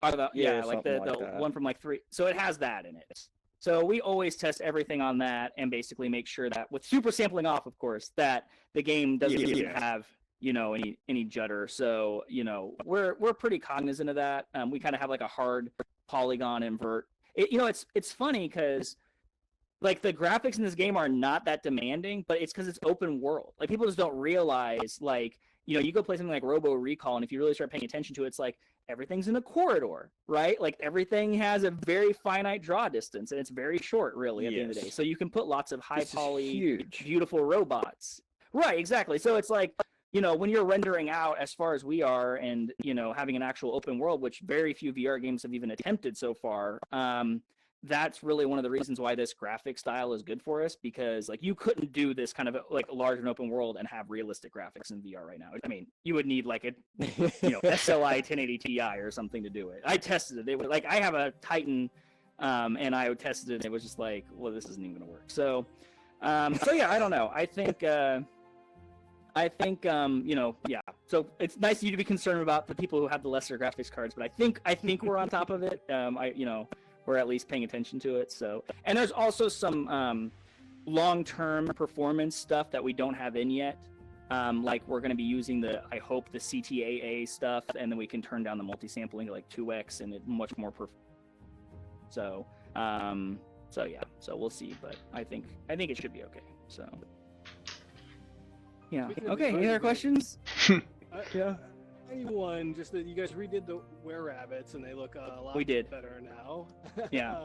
Like the one from like 3. So it has that in it. So we always test everything on that and basically make sure that with super sampling off, of course, that the game doesn't have, any judder. So, we're pretty cognizant of that. We kind of have like a hard polygon invert. It's funny because like the graphics in this game are not that demanding, but it's because it's open world. Like people just don't realize like, you go play something like Robo Recall, and if you really start paying attention to it, it's like everything's in a corridor, right? Like everything has a very finite draw distance, and it's very short, really, at the end of the day. So you can put lots of high poly, beautiful robots. Right, exactly. So it's like, when you're rendering out as far as we are, and having an actual open world, which very few VR games have even attempted so far. That's really one of the reasons why this graphic style is good for us, because like you couldn't do this kind of like large and open world and have realistic graphics in VR right now. I mean, you would need like a SLI 1080 Ti or something to do it. I tested it. They were like, I have a Titan, and I tested it. And it was just like, well, this isn't even gonna work. So yeah, I don't know. I think So it's nice of you to be concerned about the people who have the lesser graphics cards, but I think we're on top of it. We're at least paying attention to it. So, and there's also some long-term performance stuff that we don't have in yet. Like we're going to be using I hope the CTAA stuff, and then we can turn down the multi-sampling to like 2x and it much more So yeah, so we'll see, but I think it should be okay. So yeah. Okay, any other questions? Yeah. Anyone, just that you guys redid the Were-Rabbits and they look a lot better now. Yeah.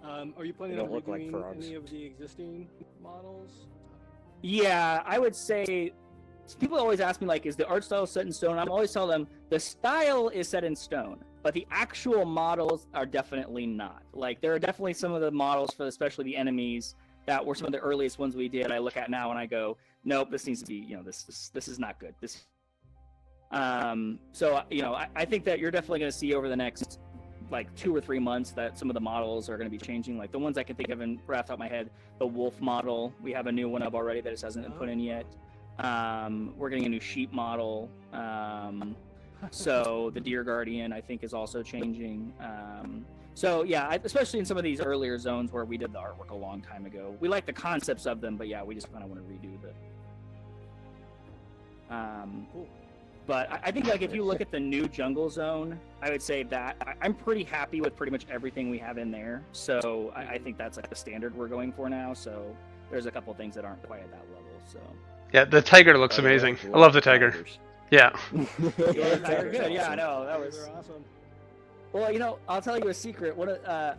Are you planning on redoing any of the existing models? Yeah, I would say people always ask me like, is the art style set in stone? I'm always telling them the style is set in stone, but the actual models are definitely not. Like there are definitely some of the models for especially the enemies that were some of the earliest ones we did. I look at now and I go, nope, this needs to be, this is not good. So I think that you're definitely going to see over the next like 2 or 3 months that some of the models are going to be changing. Like the ones I can think of right off the top of my head, the wolf model, we have a new one up already that just hasn't been put in yet. We're getting a new sheep model. So the deer guardian I think is also changing. So yeah, especially in some of these earlier zones where we did the artwork a long time ago. We like the concepts of them, but yeah, we just kind of want to redo the. Cool. But I think like if you look at the new jungle zone, I would say that I'm pretty happy with pretty much everything we have in there. So I think that's like the standard we're going for now. So there's a couple things that aren't quite at that level. So Yeah, the tiger looks amazing. I love the tiger. Tigers. Yeah. yeah, Tiger's good. Yeah, I awesome. know that was. They're awesome. Well, you know, I'll tell you a secret.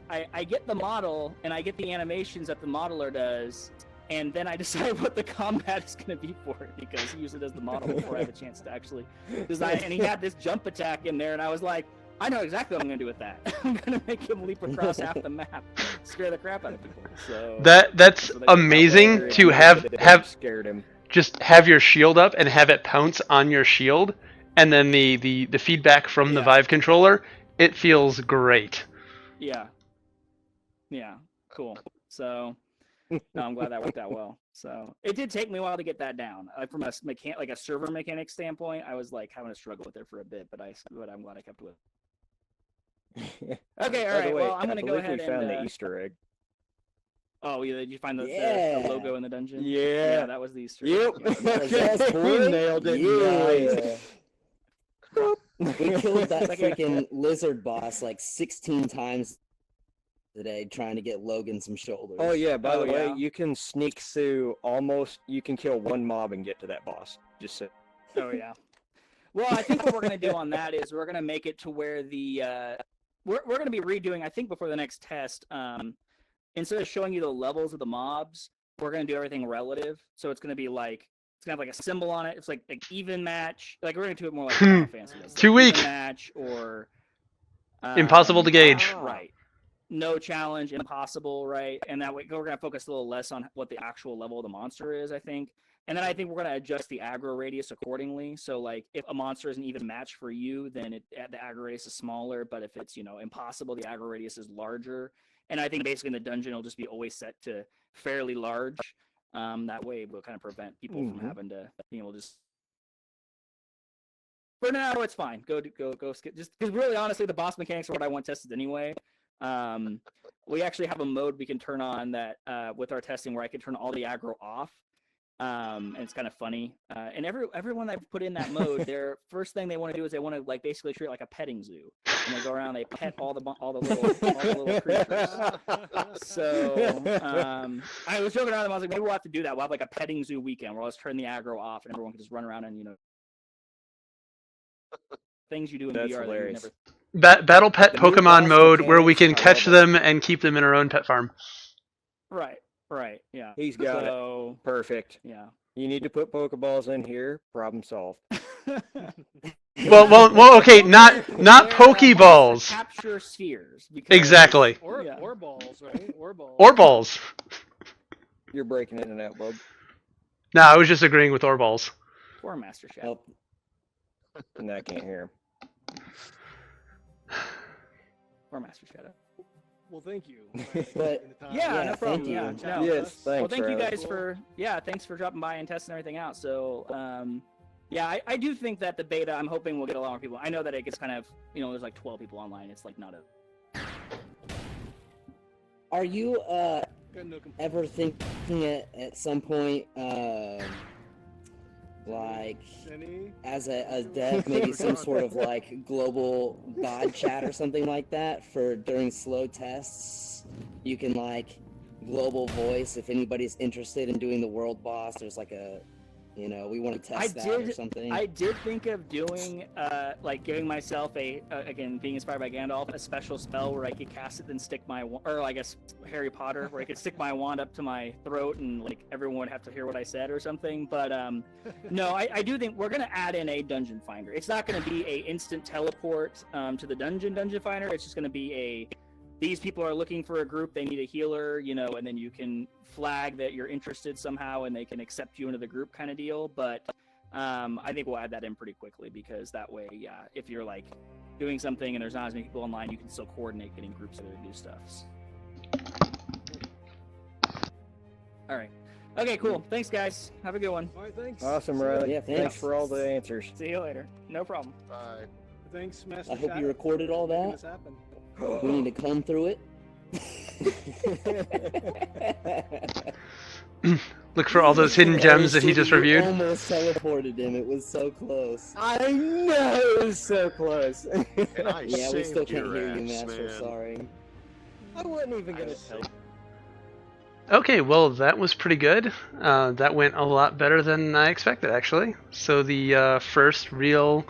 I get the model and I get the animations that the modeler does, and then I decide what the combat is going to be for it because he usually does the model before I have a chance to actually design. And he had this jump attack in there, and I was like, I know exactly what I'm going to do with that. I'm going to make him leap across half the map, scare the crap out of people. So That's amazing to have Scared him. just have your shield up and have it pounce on your shield, and then the feedback from the Vive controller. It feels great. Yeah. Yeah. Cool. So, no, I'm glad that worked out well. So it did take me a while to get that down. From a server mechanic standpoint, I was like having to struggle with it for a bit, but I'm glad I kept with it. Okay, all By the right. way, Well, I'm gonna I go believe ahead we found and. the Easter egg. Oh, yeah, did you find the Yeah. logo in the dungeon? Yeah. That was the Easter Yep. egg. Yes, boy. Nailed it. Yeah. Nice. We killed that Like freaking lizard boss like 16 times today trying to get Logan some shoulders. Oh yeah, by Oh, the way, yeah. you can sneak through you can kill one mob and get to that boss. Just so. Oh yeah. Well, I think what we're gonna do on that is we're gonna make it to where the we're gonna be redoing. I think before the next test, instead of showing you the levels of the mobs, we're gonna do everything relative. So it's gonna be like it's gonna have like a symbol on it. It's like even match. Like we're gonna do it more like Final Fantasy does. Too Like weak. even match or Impossible to gauge. Right. No challenge, impossible, right? And that way we're gonna focus a little less on what the actual level of the monster is, I think. And then I think we're gonna adjust the aggro radius accordingly. So like if a monster is an even match for you, then the aggro radius is smaller. But if it's impossible, the aggro radius is larger. And I think basically in the dungeon it'll just be always set to fairly large. That way we'll kind of prevent people from having to being able to just. For now, it's fine. Go skip. Just because really, honestly, the boss mechanics are what I want tested anyway. We actually have a mode we can turn on that with our testing where I can turn all the aggro off. And it's kind of funny. And everyone I've put in that mode, their first thing they want to do is they want to like basically treat it like a petting zoo, and they go around, they pet all the little creatures. So I was joking around, I was like, maybe we'll have to do that. We'll have like a petting zoo weekend where I'll just turn the aggro off, and everyone can just run around and things you do in That's VR hilarious. that you never. Battle pet The new Pokemon boss mode where we mechanics, can I catch love it. them and keep them in our own pet farm. Right, yeah. He's got it. So, Perfect. yeah. You need to put Pokeballs in here. Problem solved. Well, okay, not Where monsters Pokeballs. capture spheres. Because, Exactly. Yeah. Or balls, right? Or balls. Or balls. You're breaking in and out, bub. No, I was just agreeing with Orballs. Or Master Shadow. Oh, And I can't hear him. Or Master Shadow. Well, thank you. But- Yeah, no thank problem. you. Yeah, no. Yes, thanks. Well, thank you Riley. guys thanks for dropping by and testing everything out. So, yeah, I do think that the beta, I'm hoping we'll get a lot more people. I know that it gets kind of, there's like 12 people online. It's like not a. are you Got no complaints. ever thinking at some point like Any? as a dev maybe some sort of like global god chat or something like that for during slow tests you can like global voice if anybody's interested in doing the world boss there's like a we want to test that or something. I did think of doing, like giving myself again, being inspired by Gandalf, a special spell where I could cast it and stick or I guess Harry Potter, where I could stick my wand up to my throat and like everyone would have to hear what I said or something. But no, I do think we're gonna add in a dungeon finder. It's not gonna be a instant teleport to the dungeon finder. It's just gonna be these people are looking for a group, they need a healer, and then you can flag that you're interested somehow and they can accept you into the group kind of deal. But I think we'll add that in pretty quickly because that way, yeah, if you're like doing something and there's not as many people online, you can still coordinate getting groups together to do stuff. All right. Okay, cool. Thanks, guys. Have a good one. All right, thanks. Awesome, See ya. Riley. Yeah, thanks. for all the answers. See you later. No problem. Bye. Thanks, Master I hope Shadow, you recorded all for making that. this happen. We need to comb through it. Look for all those hidden gems that he just You reviewed. almost teleported him. It was so close. I know it was so close. And I Yeah, we still saved can't your hear you, ass, Master. man. Sorry. I wasn't even gonna tell. Okay, well, that was pretty good. That went a lot better than I expected, actually. So the first real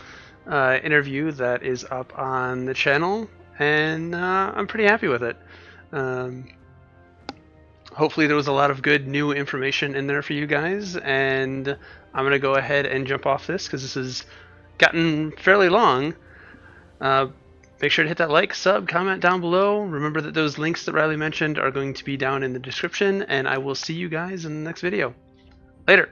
interview that is up on the channel, and I'm pretty happy with it. Hopefully there was a lot of good new information in there for you guys, and I'm going to go ahead and jump off this because this has gotten fairly long. Make sure to hit that like, sub, comment down below. Remember that those links that Riley mentioned are going to be down in the description, and I will see you guys in the next video. Later!